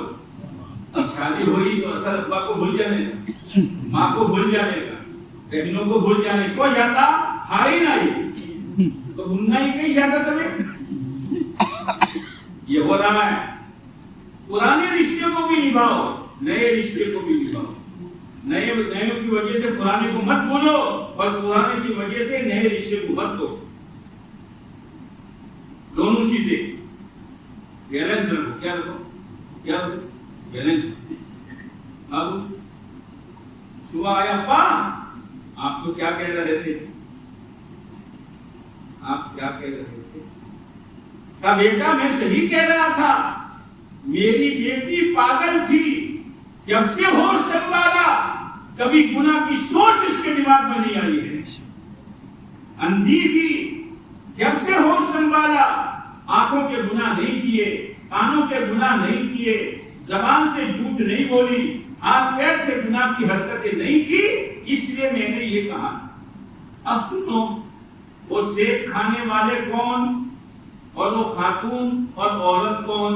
شادی ہوئی تو اصل ابا کو بھول جانے کا، ماں کو بھول جانے کا، بہنوں کو بھول جانے کو جاتا، ہائی نہیں تو گھومنا ہی کہیں جاتا تمہیں۔ یہ ہو رہا ہے۔ پرانے رشتے کو بھی نبھاؤ، نئے رشتے کو بھی نبھاؤ۔ نئے کی وجہ سے پرانے کو مت بھولو، اور پرانے کی وجہ سے نئے رشتے کو مت دو۔ دونوں چیزیں بیلنس رکھو۔ کیا رکھو؟ بیلنس۔ اب صبح آیا ابا، آپ تو کیا کہہ رہے تھے؟ کہا بیٹا میں صحیح کہہ رہا تھا، میری بیٹی پاگل تھی، جب سے ہوش سنبھالا کبھی گناہ کی سوچ اس کے دماغ میں نہیں آئی ہے۔ اندھی تھی، جب سے ہوش سنبھالا آنکھوں کے گناہ نہیں کیے، کانوں کے گناہ نہیں کیے، زبان سے جھوٹ نہیں بولی، ہاتھ پیر سے گناہ کی حرکتیں نہیں کی، اس لیے میں نے یہ کہا۔ اب سنو، وہ سیب کھانے والے کون اور وہ خاتون اور عورت کون؟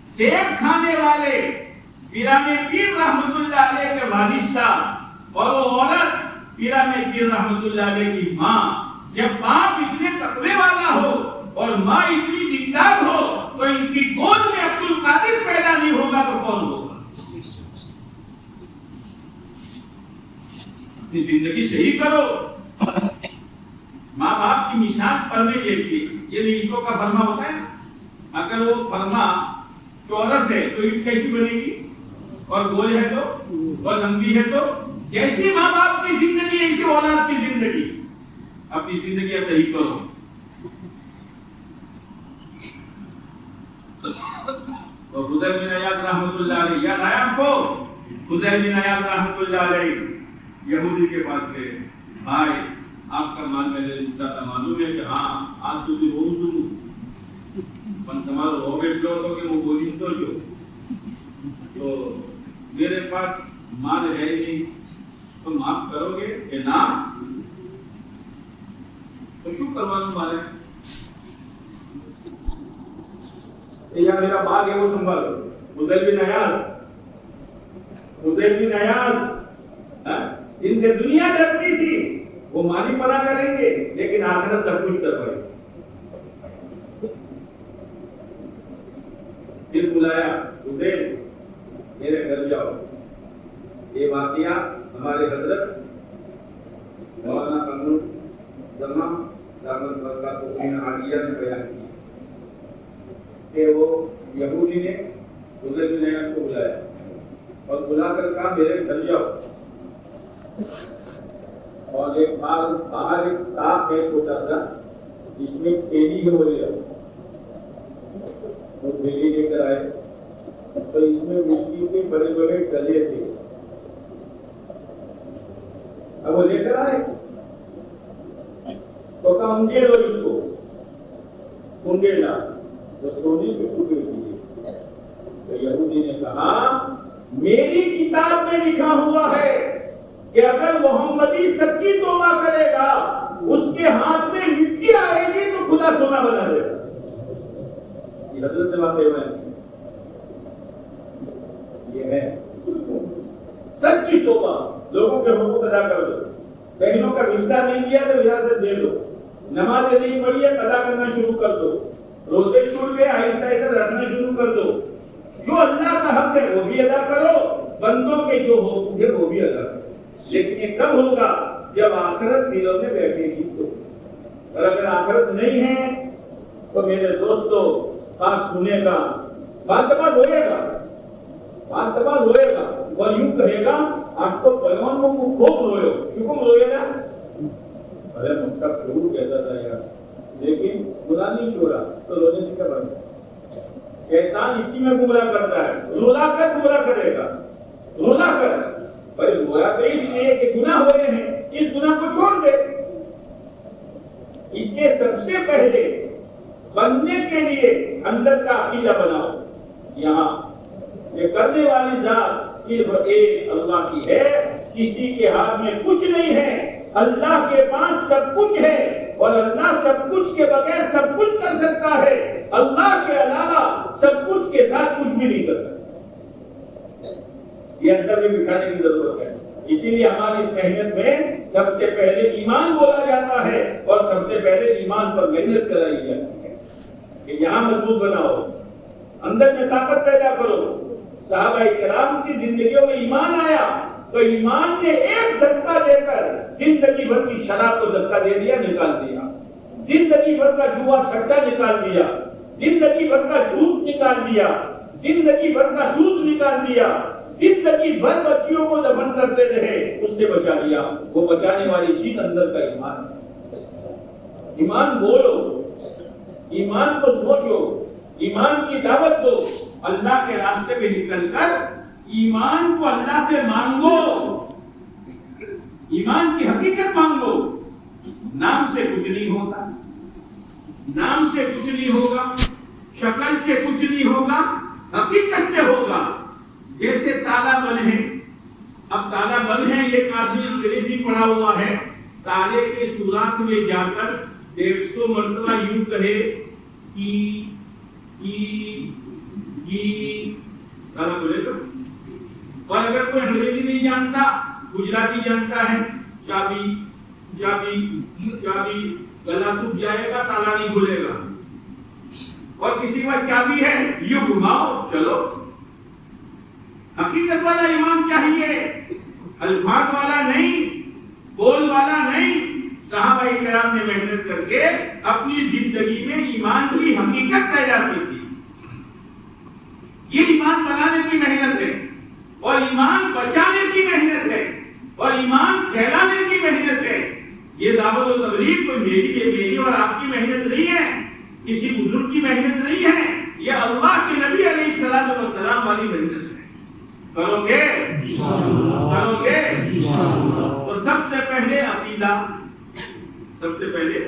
سیب کھانے والے پیرانے پیر رحمت اللہ علیہ کے والد صاحب، اور وہ عورت پیرانے پیر رحمت اللہ علیہ کی ماں۔ جب باپ اتنے تقوی والا ہو اور ماں اتنی دیندار ہو تو ان کی گود میں عبد القادر پیدا نہیں ہوگا تو کون ہوگا؟ اپنی زندگی صحیح کرو۔ ماں باپ کی مثال پڑھنے جیسی، یہ اینٹوں کا فرما ہوتا ہے نا، اگر وہ فرما چورس ہے تو اینٹ کیسی بنے گی؟ اور گول ہے تو اور لمبی ہے تو جیسی ماں باپ کی زندگی ایسی اولاد کی زندگی. اپنی زندگی صحیح کرو. تو فضیل بن عیاض رحمۃ اللہ علیہ یاد آیا آپ کو؟ فضیل بن عیاض رحمۃ اللہ علیہ یہودی کے پاس گئے. بھائی آپ کا مال میں نے لکھا تھا, معلوم ہے کہ ہاں آج تھی بہت سنوں پن تمہارا ہو بیٹھو تو کہ وہ بولی تو جو تو میرے پاس مال ہے نہیں تو معاف کرو گے کہ نہ؟ تو شو کروا دوں مالے یا میرا باغ ہے وہ سنبھالو. فضیل بن عیاض ان سے دنیا ڈرتی تھی, وہ مالی پنا کریں گے لیکن آخرت سب کچھ کر پائے. پھر بلایا فضیل میرے گھر جاؤ. یہ واقعہ ہمارے حضرت مولانا قمر زمان دامت برکاتہ عالیہ نے بیان کی کہ وہ یہودی نے فضیل بن عیاض کو بلایا اور بلا کر کہا میرے گھر جاؤ. اور ایک باہر ایک تاپ ہے چھوٹا سا, جس میں کھیلی ہے, وہ لے آؤ. وہ کھیلی لے کر آئے تو اس میں مٹی کے بڑے بڑے ڈلے تھے. اب وہ لے کر آئے تو کہا انگیڑ لو اس کو. انگیڑا تو سونے کے ٹکڑے دیے. تو یہودی نے کہا میری کتاب میں لکھا ہوا ہے کہ اگر محمدی سچی توبہ کرے گا اس کے ہاتھ میں مٹی آئے گی تو خدا سونا بنا دے گا. یہ حضرت نے بات یہ ہے سچی توبہ. لوگوں کے حقوق ادا کر دو. بہنوں کا حصہ نہیں دیا تو وراثت دے دو. نمازیں نہیں پڑھی ہے ادا کرنا شروع کر دو. روزے چھوڑ کے آہستہ آہستہ رکھنا شروع کر دو. جو اللہ کا حق ہے وہ بھی ادا کرو, بندوں کے جو حقوق ہے وہ بھی ادا کرو. لیکن یہ کب ہوگا؟ جب آخرت دلوں میں بیٹھے گی تو. اور اگر آخرت نہیں ہے تو میرے دوستو بات سنے گا, بات دبا روئے گا, بات دبا روئے گا اور یوں کہے گا آج تو پیغمبروں کو خوب روئے ہو. شکم روئے گا. ارے مجھ کا شروع کہتا تھا یار, لیکن گناہ نہیں چھوڑا تو رونے سے کیا بنے. شیطان اسی میں گمراہ کرتا ہے. رولا کر گمراہ کرے گا, رولا کر. بھائی رولا تو اس لیے کہ گناہ ہوئے ہیں, اس گناہ کو چھوڑ دے. اس کے سب سے پہلے بننے کے لیے اندر کا عقیدہ بناؤ. یہاں یہ کرنے والی ذات صرف ایک اللہ کی ہے, کسی کے ہاتھ میں کچھ نہیں ہے. اللہ کے پاس سب کچھ ہے اور اللہ سب کچھ کے بغیر سب کچھ کر سکتا ہے. اللہ کے علاوہ سب کچھ کے ساتھ کچھ بھی نہیں کر سکتا. یہ اندر میں بٹھانے کی ضرورت ہے. اسی لیے ہماری اس محنت میں سب سے پہلے ایمان بولا جاتا ہے اور سب سے پہلے ایمان پر محنت کرائی جاتی ہے کہ یہاں مضبوط بناؤ, اندر میں طاقت پیدا کرو. صحابہ کرام کی زندگیوں میں ایمان آیا تو ایمان نے ایک دھکا دے کر زندگی بھر کی شراب کو دھکا دے دیا, نکال دیا. زندگی بھر کا جوا چھٹا نکال دیا, زندگی بھر کا جھوٹ نکال دیا, زندگی بھر کا سود نکال دیا, زندگی بھر بچیوں کو دفن کرتے رہے, اس سے بچا لیا. وہ بچانے والی چیز اندر کا ایمان ہے. ایمان بولو, ایمان کو سوچو, ایمان کی دعوت دو. اللہ کے راستے میں نکل کر ایمان کو اللہ سے مانگو, ایمان کی حقیقت مانگو. نام سے کچھ نہیں ہوتا, نام سے کچھ نہیں ہوگا, شکل سے کچھ نہیں ہوگا, حقیقت سے ہوگا. جیسے تالا بند ہے, اب تالا بند ہے, ایک آدمی انگریزی پڑھا ہوا ہے, تالے کے سوراخ میں جا کر 150 مرتبہ یوں کہے تالا کھلے گا. اور اگر کوئی انگریزی نہیں جانتا, گجراتی جانتا ہے, چابی چابی چابی, گلا سوکھ جائے گا, تالا نہیں کھلے گا. اور کسی کا چابی ہے, یوں گھماؤ چلو. حقیقت والا ایمان چاہیے, الفاظ والا نہیں, بول والا نہیں. صحابہ کرام نے محنت کر کے اپنی زندگی میں ایمان کی حقیقت پیدا کی تھی. یہ ایمان بنانے کی محنت ہے. اور ایمان بچانے کی محنت ہے اور ایمان پھیلانے کی محنت ہے. یہ دعوت و تبلیغ کوئی میری اور آپ کی محنت نہیں ہے, کسی بزرگ کی محنت نہیں ہے, یہ اللہ کے نبی علیہ الصلوۃ والسلام والی محنت ہے. کرو گے کرو گے. اور سب سے پہلے عقیدہ, سب سے پہلے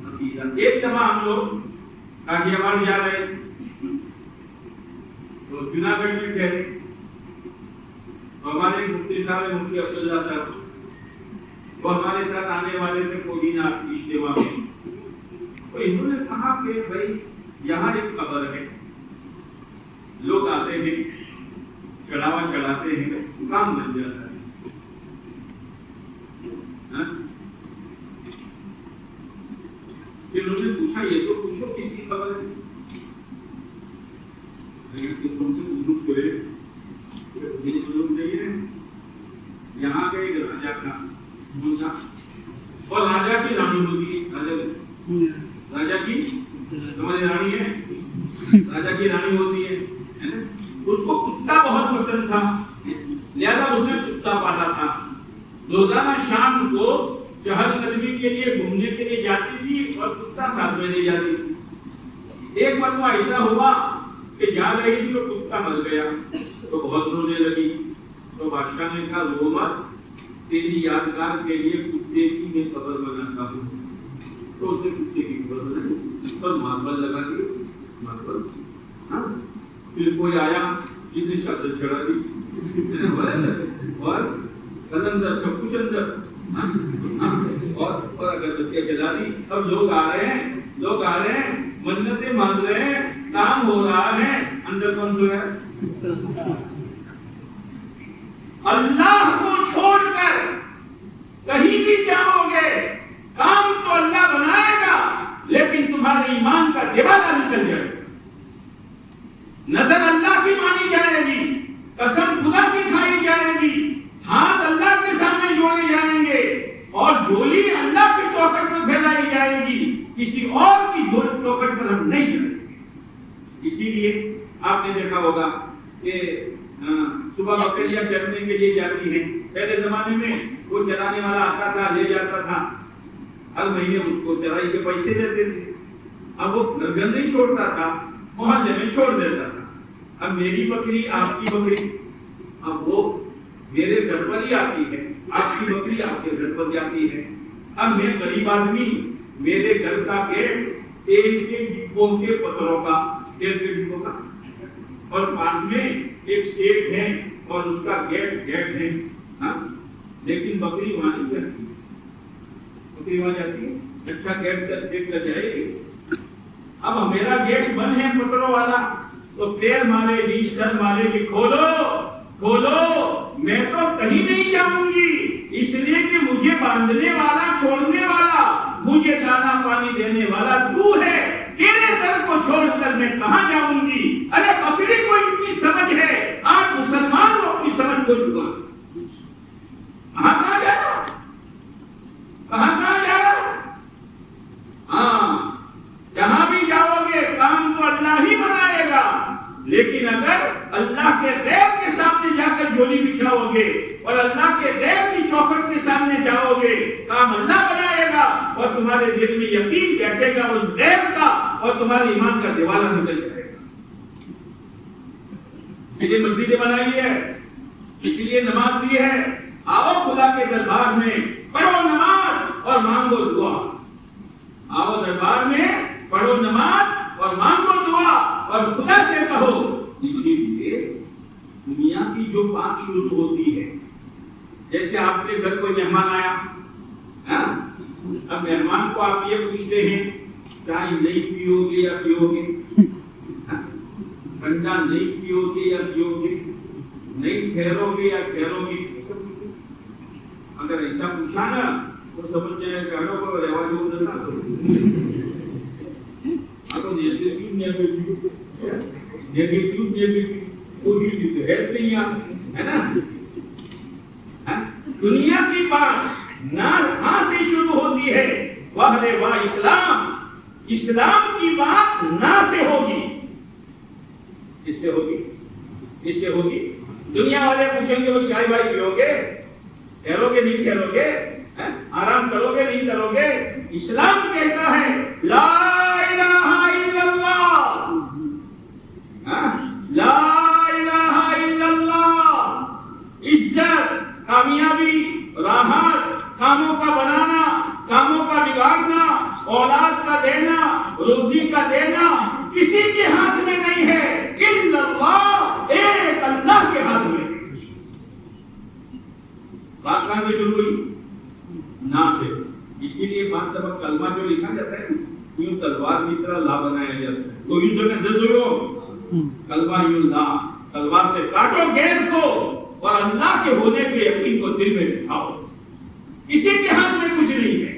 عقیدہ. ایک دفعہ ہم لوگ کاٹیا باغ جا رہے تو جناگڑھ میں ٹھہرے, تو ہمارے مفتی صاحب مفتی عبداللہ صاحب وہ ہمارے ساتھ آنے والے تھے پودینہ اجتماع میں. تو انہوں نے کہا کہ بھائی یہاں ایک قبر ہے, لوگ آتے ہیں چڑھاوا چڑھاتے ہیں, کام بن جاتا ہے. پھر انہوں نے پوچھا یہ تو پوچھو کس کی خبر ہے. تم سے بزرگ کرے بزرگ نہیں ہے. یہاں کا ایک راجا تھا, اور راجا کی رانی ہوتی ہے. راجا کی ہماری رانی ہے, راجا کی رانی ہوتی ہے. اس کو کتا بہت پسند تھا, لہذا اس نے کتا پالا تھا. روزانہ شام کو چہل قدمی کے لیے گھومنے کے لیے جاتی تھی اور کتا ساتھ میں لے جاتی تھی. ایک مرتبہ ایسا ہوا کہ جا رہی تھی تو کتا مر گیا, تو بہت رونے لگی. تو بادشاہ نے کہا رو مت, تیری یادگار کے لیے کتے کی میں قبر بناتا ہوں. تو اس نے کتے کی قبر بنائی اور ماربل لگا دی. ماربل پھر کوئی آیا جس نے چادر چڑھا دی اور کلندر سب کچھ اندر اور اگربتیاں جلا دی. اب لوگ آ رہے ہیں منتیں مانگ رہے ہیں, کام ہو رہا ہے, اندر کون سو ہے؟ اللہ کو چھوڑ کر کہیں بھی جاؤ گے کام تو اللہ بنائے گا, لیکن تمہارے ایمان کا دیوالہ نکل جائے گا. نظر اللہ کی مانی جائے گی, قسم خدا کی کھائی جائے گی, ہاتھ اللہ کے سامنے جوڑے جائیں گے اور جھولی اللہ کی چوکھٹ پر پھیلائی جائے گی, کسی اور کی چوکھٹ پر ہم نہیں جائیں گے. اسی لیے آپ نے دیکھا ہوگا کہ صبح بکریاں چرنے کے لیے جاتی ہیں. پہلے زمانے میں وہ چرانے والا آتا تھا, لے جاتا تھا, ہر مہینے اس کو چرائی کے پیسے دیتے تھے. اب وہ گھر گھر نہیں چھوڑتا تھا, محلے میں چھوڑ دیتا تھا. اب میری بکری آپ کی بکری, اب وہ میرے گھر پر ہی آتی ہے, آپ کی بکری آپ کے گھر پر جاتی ہے. اب میں غریب آدمی, میرے گھر کا گیٹ ایک ڈبوں کے پتھروں کا, ایک ڈبوں کا, اور پاس میں ایک سیٹ ہے اور اس کا گیٹ ہے. لیکن بکری وہاں نہیں جاتی, بکری وہاں جاتی ہے. اچھا گیٹ دیکھ کر جائے گی. اب میرا گیٹ بند ہے پتھروں والا, تو پیر مارے گی, سر مارے گی, کھولو کھولو, میں تو کہیں نہیں جاؤں گی, اس لیے کہ مجھے باندھنے والا, چھوڑنے والا, مجھے دانا پانی دینے والا تو ہے. تیرے در کو چھوڑ کر میں کہاں جاؤں گی؟ ارے بکری کو اتنی سمجھ ہے, آج مسلمان کو اپنی سمجھ کو چکا. کہاں جا رہا, کہاں جا رہا؟ ہاں, جہاں بھی جاؤ گے کام تو اللہ ہی بنائے گا, لیکن اگر اللہ کے دیو کے سامنے جا کر جھولی بچھاؤ گے اور اللہ کے دیو کی چوکھٹ کے سامنے جاؤ گے, کام اللہ بنائے گا اور تمہارے دل میں یقین بیٹھے گا اس دیو کا, اور تمہارے ایمان کا دیوالہ نکل جائے گا. اسی لیے مسجدیں بنائی ہے, اسی لیے نماز دی ہے. آؤ خدا کے دربار میں, پڑھو نماز اور مانگو دعا. آؤ دربار میں, پڑھو نماز اور مانگو دعا اور خدا سے کہو. اسی لیے دنیا کی جو بات شروع ہوتی ہے, جیسے آپ کے گھر کوئی مہمان آیا, اب مہمان کو آپ یہ پوچھتے ہیں چائے نہیں پیو گے یا پیو گے, ٹھنڈا نہیں پیو گے یا پیو گے, نہیں ٹھہرو گے یا ٹھہرو گے. اگر ایسا پوچھا نا تو سمجھ جائے گھروں کو رواج ہو جاتا. دنیا کی بات نہ ہاں سے شروع ہوتی ہے, واہ اسلام, اسلام کی بات نہ سے ہوگی. اس سے ہوگی دنیا والے پوچھیں گے وہ چائے بھائی پیو گے، ٹھہرو گے نہیں ٹھہرو گے، آرام کرو گے نہیں کرو گے؟ اسلام کہتا ہے لا الہ الا اللہ، لا الہ الا اللہ، عزت، کامیابی، راحت، کاموں کا بنانا، کاموں کا بگاڑنا، اولاد کا دینا، روزی کا دینا کسی کے ہاتھ میں نہیں ہے، الا اللہ، ایک اللہ کے ہاتھ میں۔ بات کہاں سے شروع ہوئی؟ نا سے۔ اسی لیے بات جب کلمہ جو لکھا جاتا ہے یوں تلوار کی طرح لا بنایا جاتا ہے، تو یوں سے دس جوڑو کلمہ یوں لا، تلوار سے کاٹو غیر کو اور اللہ کے ہونے کے یقین کو دل میں بٹھاؤ۔ کسی کے ہاتھ میں کچھ نہیں ہے،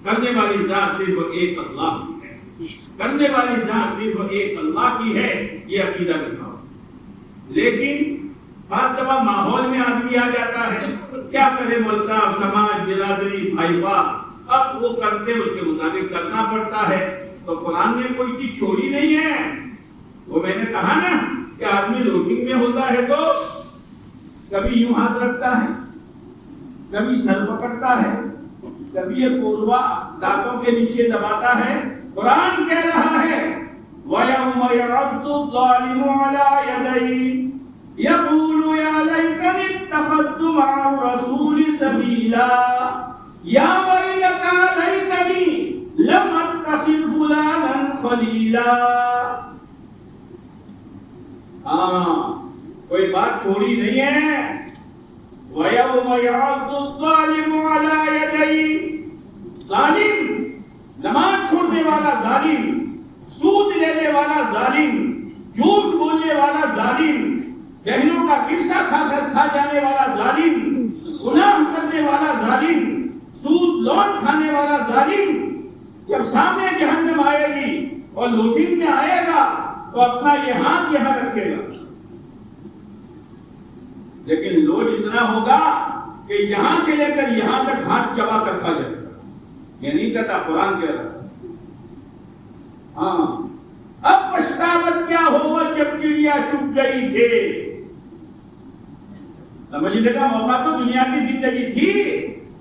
کرنے والی ذات صرف ایک اللہ کی ہے، کرنے والی ذات صرف ایک اللہ کی ہے، یہ عقیدہ بٹھاؤ۔ لیکن بات جب ماحول میں آدمی آ جاتا ہے، کیا کرے مول صاحب، سماج، برادری، بھائی باپ، اب وہ کرتے اس کے مطابق کرنا پڑتا ہے۔ تو قرآن نے کوئی چیز چھوڑی نہیں ہے۔ وہ میں نے کہا نا کہ آدمی روٹنگ میں ہوتا ہے تو کبھی یوں ہاتھ رکھتا ہے، کبھی سر پکڑتا ہے، کبھی یہ کوروا دانتوں کے نیچے دباتا ہے۔ قرآن کہہ رہا ہے وَيَوْمَ يَعَضُّ الظَّالِمُ عَلَى يَدَيْهِ يَقُولُ يَا لَيْتَنِي اتَّخَذْتُ مَعَ الرَّسُولِ سَبِيلًا يَا وَيْلَتَىٰ لَيْتَنِي لَمْ أَتَّخِذْ فُلَانًا خَلِيلًا۔ کوئی بات چھوڑی نہیں ہے۔ وَيَوْمَ يَعَضُّ الظَّالِمُ عَلَى يَدَيْهِ، ظالم، نماز چھوڑنے والا ظالم، سود لینے والا ظالم، جھوٹ بولنے والا ظالم، بہنوں کا قصہ کھا جانے والا ظالم، گناہ کرنے والا ظالم، سود لوٹ کھانے والا ظالم، جب سامنے جہنم آئے گی اور لوٹنگ میں آئے گا تو اپنا یہ ہاتھ یہاں رکھے گا، لیکن لوٹ اتنا ہوگا کہ یہاں سے لے کر یہاں تک ہاتھ چبا کر کھا جائے گا۔ یہ نہیں کہتا، قرآن کہہ رہا۔ ہاں، اب پچھتاوت کیا ہوگا جب چڑیا چپ گئی تھے۔ سمجھنے کا موقع تو دنیا کی زندگی تھی،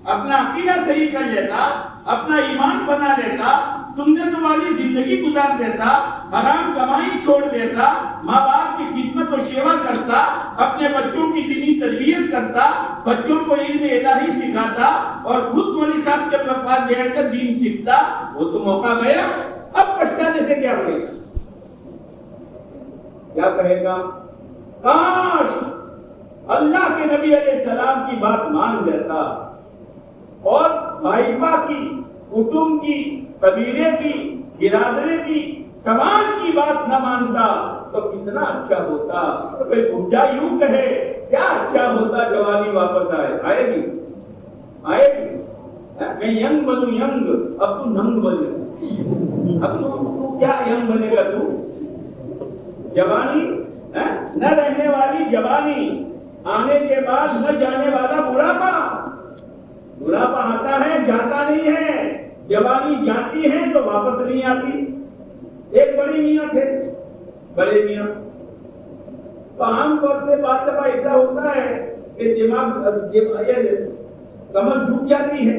اپنا عقیدہ صحیح کر لیتا، اپنا ایمان بنا لیتا، سنت والی زندگی گزار دیتا، حرام کمائی چھوڑ دیتا، ماں باپ کی خدمت و سیوا کرتا، اپنے بچوں کی دینی تربیت کرتا، بچوں کو علم الہی سکھاتا اور خود مولوی صاحب کے پاس بیٹھ کر دین سیکھتا۔ وہ تو موقع گیا، اب پچھتانے سے کیا کرے گا؟ کیا کہے گا؟ کاش اللہ کے نبی علیہ السلام کی بات مان لیتا اور بھائیپا کی، کٹم کی، قبیلے کی، برادری کی، سماج کی بات نہ مانتا تو کتنا اچھا ہوتا۔ کوئی بھوجا یوں کہے کیا اچھا ہوتا جوانی واپس آئے گی، آئے گی۔ میں ینگ بنوں ینگ، اب تو ننگ بنے، اب تو کیا ینگ بنے گا تو؟ جوانی نہ رہنے والی جوانی، آنے کے بعد نہ جانے والا بڑھاپا۔ بڑھاپا آتا ہے جاتا نہیں ہے، جوانی جاتی ہے تو واپس نہیں آتی۔ ایک بڑے میاں تھے، بڑے میاں، تو عام طور سے بات دفعہ ایسا ہوتا ہے کہ دماغ کمر جھک جاتی ہے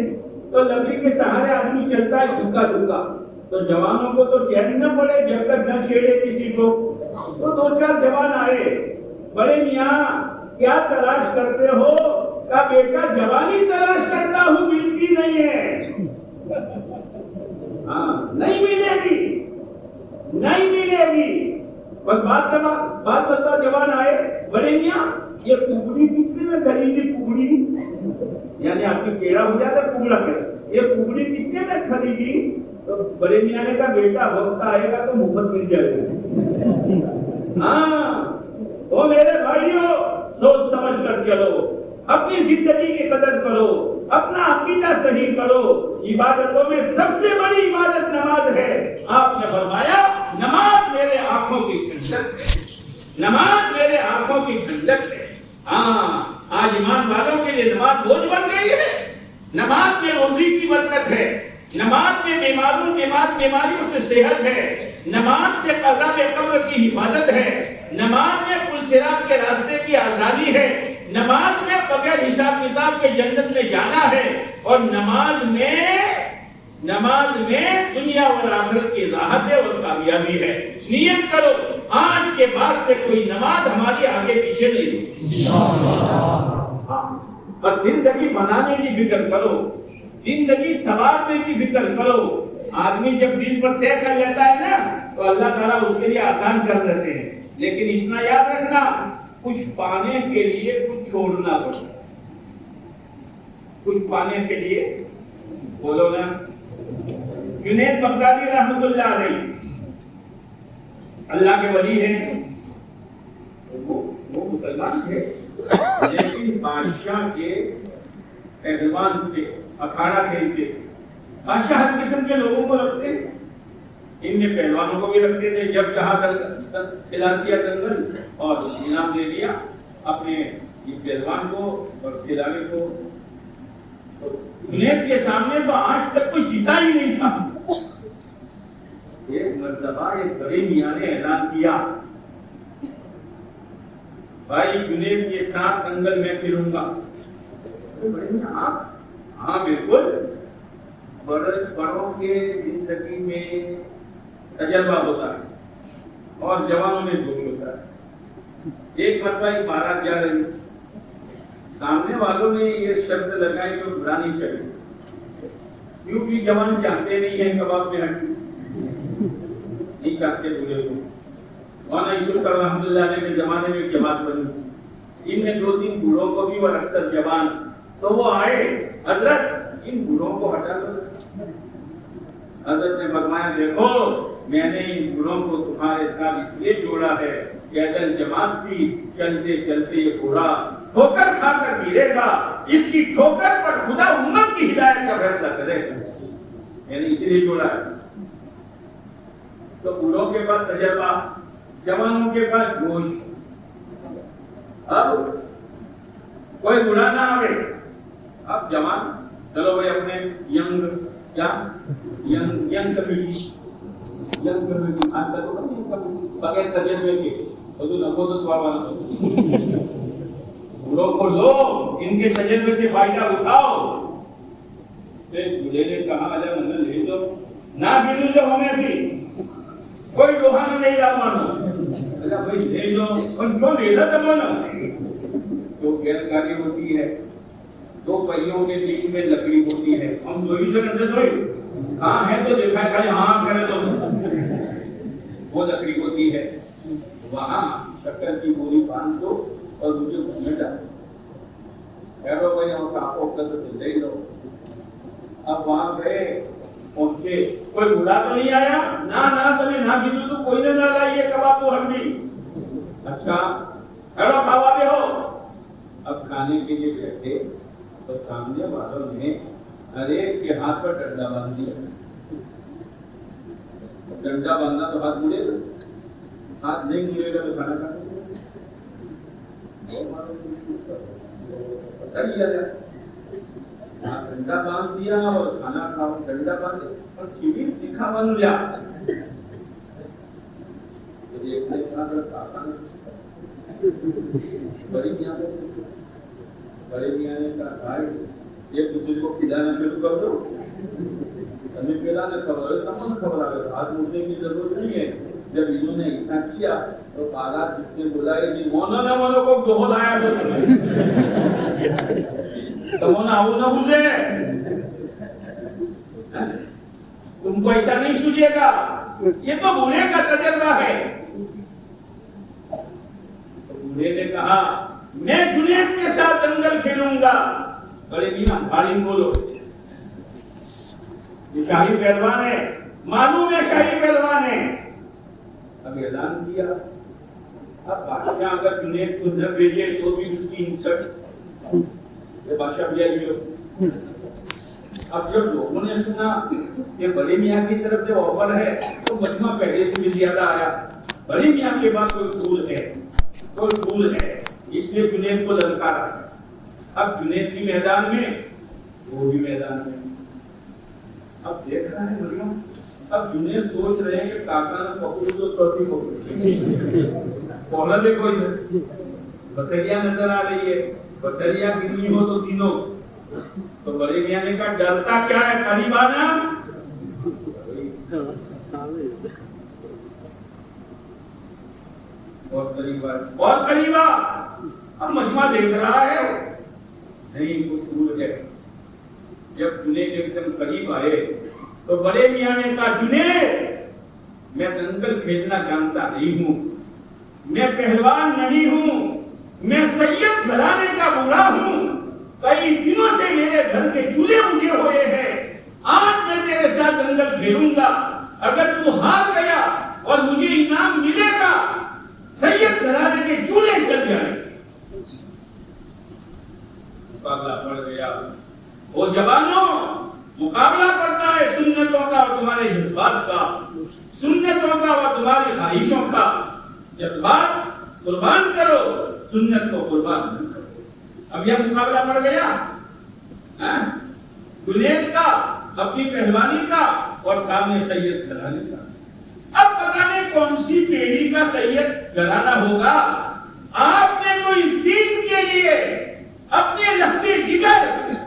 تو لکڑی کے سہارے آدمی چلتا ہے جھکا جھکا، تو جوانوں کو تو چین نہ پڑے جب تک نہ چھیڑے کسی کو۔ تو دو چار جوان آئے، بڑے میاں کیا تلاش کرتے ہو؟ کہا بیٹا جوانی تلاش کرتا ہوں، ملتی نہیں ہے۔ نہیں ملے گی، نہیں ملے گی۔ بات بتا، جوان آئے، بڑے میاں یہ ککڑی کتنے میں خریدی؟ ککڑی یعنی آپ کی کیڑا ہو جاتا ہے ککڑا کیڑا، یہ ککڑی کتنے میں خریدی؟ تو بڑے میاں نے کہا بیٹا وقت آئے گا تو مفت مل جائے گا۔ ہاں تو میرے بھائیوں سوچ سمجھ کر چلو، اپنی زندگی کی قدر کرو، اپنا عقیدہ صحیح کرو۔ عبادتوں میں سب سے بڑی عبادت نماز ہے۔ آپ نے فرمایا نماز میرے آنکھوں کی ٹھنڈک ہے، نماز میرے آنکھوں کی ٹھنڈک ہے۔ ہاں، آج ایمان والوں کے لیے نماز بوجھ بن گئی ہے۔ نماز میں روزی کی برکت ہے، نماز میں بیماریوں سے صحت ہے، نماز سے عذاب قبر کی حفاظت ہے، نماز میں پل صراط کے راستے کی آسانی ہے، نماز میں بغیر حساب کتاب کے جنت میں جانا ہے، اور نماز میں دنیا اور آخرت کی راحت ہے اور کامیابی ہے۔ نیت کرو آج کے بعد سے کوئی نماز ہماری آگے پیچھے نہیں ہوگی، اور زندگی بنانے کی فکر کرو، زندگی سنوارنے کی فکر کرو۔ آدمی جب دل پر طے کر لیتا ہے نا تو اللہ تعالیٰ اس کے لیے آسان کر دیتے ہیں، لیکن اتنا یاد رکھنا کچھ پانے کے لیے کچھ چھوڑنا پڑتا ہے، کچھ پانے کے لیے، بولو نا۔ جنید بغدادی رحمۃ اللہ علیہ اللہ کے ولی ہیں، وہ مسلمان تھے لیکن بادشاہ کے پہلوان تھے، اکھاڑا کھیلتے تھے۔ بادشاہ ہر قسم کے لوگوں کو رکھتے، ان میں پہلوانوں کو بھی رکھتے تھے۔ جب جہاں کھلا دیا دنگل اور انعام دے دیا اپنے پہلوان کو اور کھلاڑی کو۔ جنید کے سامنے تو آج تک کوئی جیتا ہی نہیں تھا۔ ایک مرتبہ ایک بڑے میاں نے اعلان کیا، بھائی جنید کے ساتھ دنگل میں کھیلوں گا۔ ہاں بالکل، بڑوں کے زندگی میں تجربہ ہوتا ہے اور جوانوں میں جوش ہوتا ہے۔ ایک مرتبہ ایک بارات جا رہی، سامنے والوں نے یہ شرط لگائی جو برا نہیں چاہیے، کیونکہ جوان چاہتے نہیں ہیں کباب میں ہڈی، نہیں چاہتے بولے کو۔ مولانا یوسف رحمۃ اللہ علیہ کے زمانے میں ایک جماعت بنی، ان میں 2-3 بوڑھوں کو بھی اور اکثر جوان، تو وہ آئے، حضرت ان بوڑھوں کو ہٹا دو۔ حضرت نے فرمایا دیکھو میں نے ان بوڑھوں کو تمہارے ساتھ اس لیے جوڑا ہے کہ اگر جماعت تھی چلتے چلتے یہ بوڑھا ٹھوکر کھا کر گرے گا، اس کی ٹھوکر پر خدا امت کی ہدایت کا فیصلہ کرے گا، میں نے اسی لیے جوڑا ہے۔ تو بوڑھوں کے پاس تجربہ، جوانوں کے پاس جوش۔ اب کوئی بوڑھا نہ آئے، اب جوان چلو بھائی اپنے ینگ آج تک بغیر تجربے کے بوڑھوں کو لو، ان کے تجربے سے فائدہ اٹھاؤ۔ دولہے نے کہا لے دو نہ بلو جو ہمیں بھی کوئی روحانہ نہیں لا مانو، بھائی لے دو کنچو لے دا تمانا۔ جو بیل گاڑی ہوتی ہے 2 پہیوں کے بیچ میں لکڑی ہوتی ہے، ہم دوئی سے کرتے دوئی ہاں ہے تو دیکھا ہے خالی ہاں کرے تو وہ لکڑی ہوتی ہے، وہاں شکر کی بوری باندھ دو اور مجھے گھومنے ڈالو، کہہ بھائی ہم کافوں کا تو لے لو۔ اب وہاں گئے پہنچے، کوئی بوڑھا تو نہیں آیا، نہ تمہیں نہ بھی تو کوئی نہ لائیے کباب تو ہنڈی، اچھا کھڑو کھاوا بھی ہو۔ اب کھانے کے لیے بیٹھے تو سامنے والوں نے ہر ایک کے ہاتھ پر ڈنڈا باندھ دیا۔ ڈنڈا باندھا تو ہاتھ مڑے گا، ہاتھ نہیں مڑے گا تو کھانا کھا سکتے ہیں۔ ڈنڈا باندھ دیا اور کھانا کھاؤ، ڈنڈا باندھ اور چیوی دکھا بن لیا۔ بڑے میاں نے کہا بھائی ایک دوسرے کو کھلانا شروع کر دو، ہمیں پلانا خبر آ گیا، ہاتھ مڑنے کی ضرورت نہیں ہے۔ جب انہوں نے ایسا کیا تو بارات جس نے بلائے جی مونا نہ مانو کو دو لایا تو مونا آؤ نہ بجھے، تم کو ایسا نہیں سوچے گا، یہ تو بوڑھے کا تجربہ ہے۔ بوڑھے نے کہا میں جنید کے ساتھ دنگل کھیلوں گا۔ بڑے میاں بھاڑی بولو، یہ شاہی پہلوان ہے، معلوم ہے شاہی پہلوان ہے۔ اب اعلان کیا، اب بادشاہ اگر جنید کو نہ بھیجے تو بھی اس کی انسٹ، یہ بادشاہ بھی آئی ہو۔ اب جب لوگوں نے سنا کہ بڑے میاں کی طرف سے آفر ہے تو مجمع پہلے سے بھی زیادہ آیا۔ بڑے میاں کے بعد کوئی پھول ہے، اس نے جنید کو للکارا۔ اب جنید بھی میدان میں، وہ بھی میدان میں۔ اب دیکھ رہا ہے مجمع اب جنہیں سوچ رہے ہیں کہ کاکا نے پکڑو تو چوتھی پکڑو پہلا دے کوئی بسریا نظر آ رہی ہے، بسریا کتنی ہو تو تینوں. تو بڑے میاں نے کہا ڈرتا کیا ہے، قریب آنا. اور قریب آ. اب مجمع دیکھ رہا ہے نہیں کچھ دور ہے. جب جنید ایک دم قریب آئے تو بڑے میاں نے کہا جنید میں دنگل کھیلنا جانتا نہیں ہوں، میں پہلوان نہیں ہوں، میں سید گھرانے کا بوڑھا ہوں، کئی دنوں سے میرے گھر کے چولہے بجھے ہوئے ہیں، آج میں تیرے ساتھ دنگل کھیلوں گا، اگر تو ہار گیا اور مجھے انعام ملے گا سید گھرانے کے چولہے جل جائیں. مقابلہ پڑ گیا. وہ جوانوں مقابلہ کرتا ہے سنتوں کا اور تمہارے جذبات کا، سنتوں کا اور تمہاری خواہشوں کا. جذبات قربان کرو، سنت کو قربان نہ کرو. اب یہ مقابلہ پڑ گیا جنید کا، اپنی پہلوانی کا، اور سامنے سید گھرانے کا. اب پتہ نہیں کون سی پیڑھی کا سید گھرانا ہوگا. آپ نے تو اس دین کے لیے اپنے لختے جگر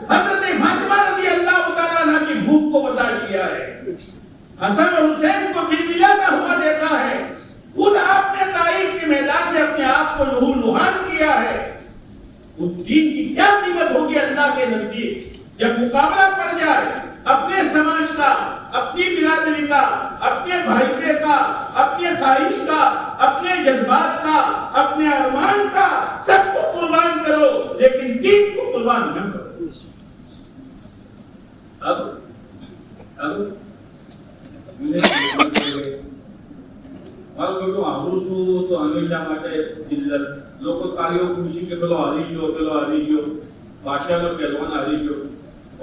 حضرت فاطمہ رضی اللہ تعالیٰ عنہ کی بھوک کو برداشت کیا ہے، حسن اور حسین کو بلبلاتا ہوا دیکھا ہے، خود آپ نے طائف کے میدان میں اپنے آپ کو لہو لہان کیا ہے. اس دین کی کیا قیمت ہوگی اللہ کے نزدیک جب مقابلہ پڑ جائے اپنے سماج کا، اپنی برادری کا، اپنے بھائیچارے کا، اپنے خواہش کا، اپنے جذبات کا، اپنے ارمان کا، سب کو قربان کرو لیکن دین کو قربان نہ کرو. اب تو આવું તો હંમેશા માટે જિલ્લત લોકો તાળીઓ ખુશી કે પેલો હારી ગયો બાદશાહનો પહેલવાન હારી ગયો.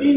3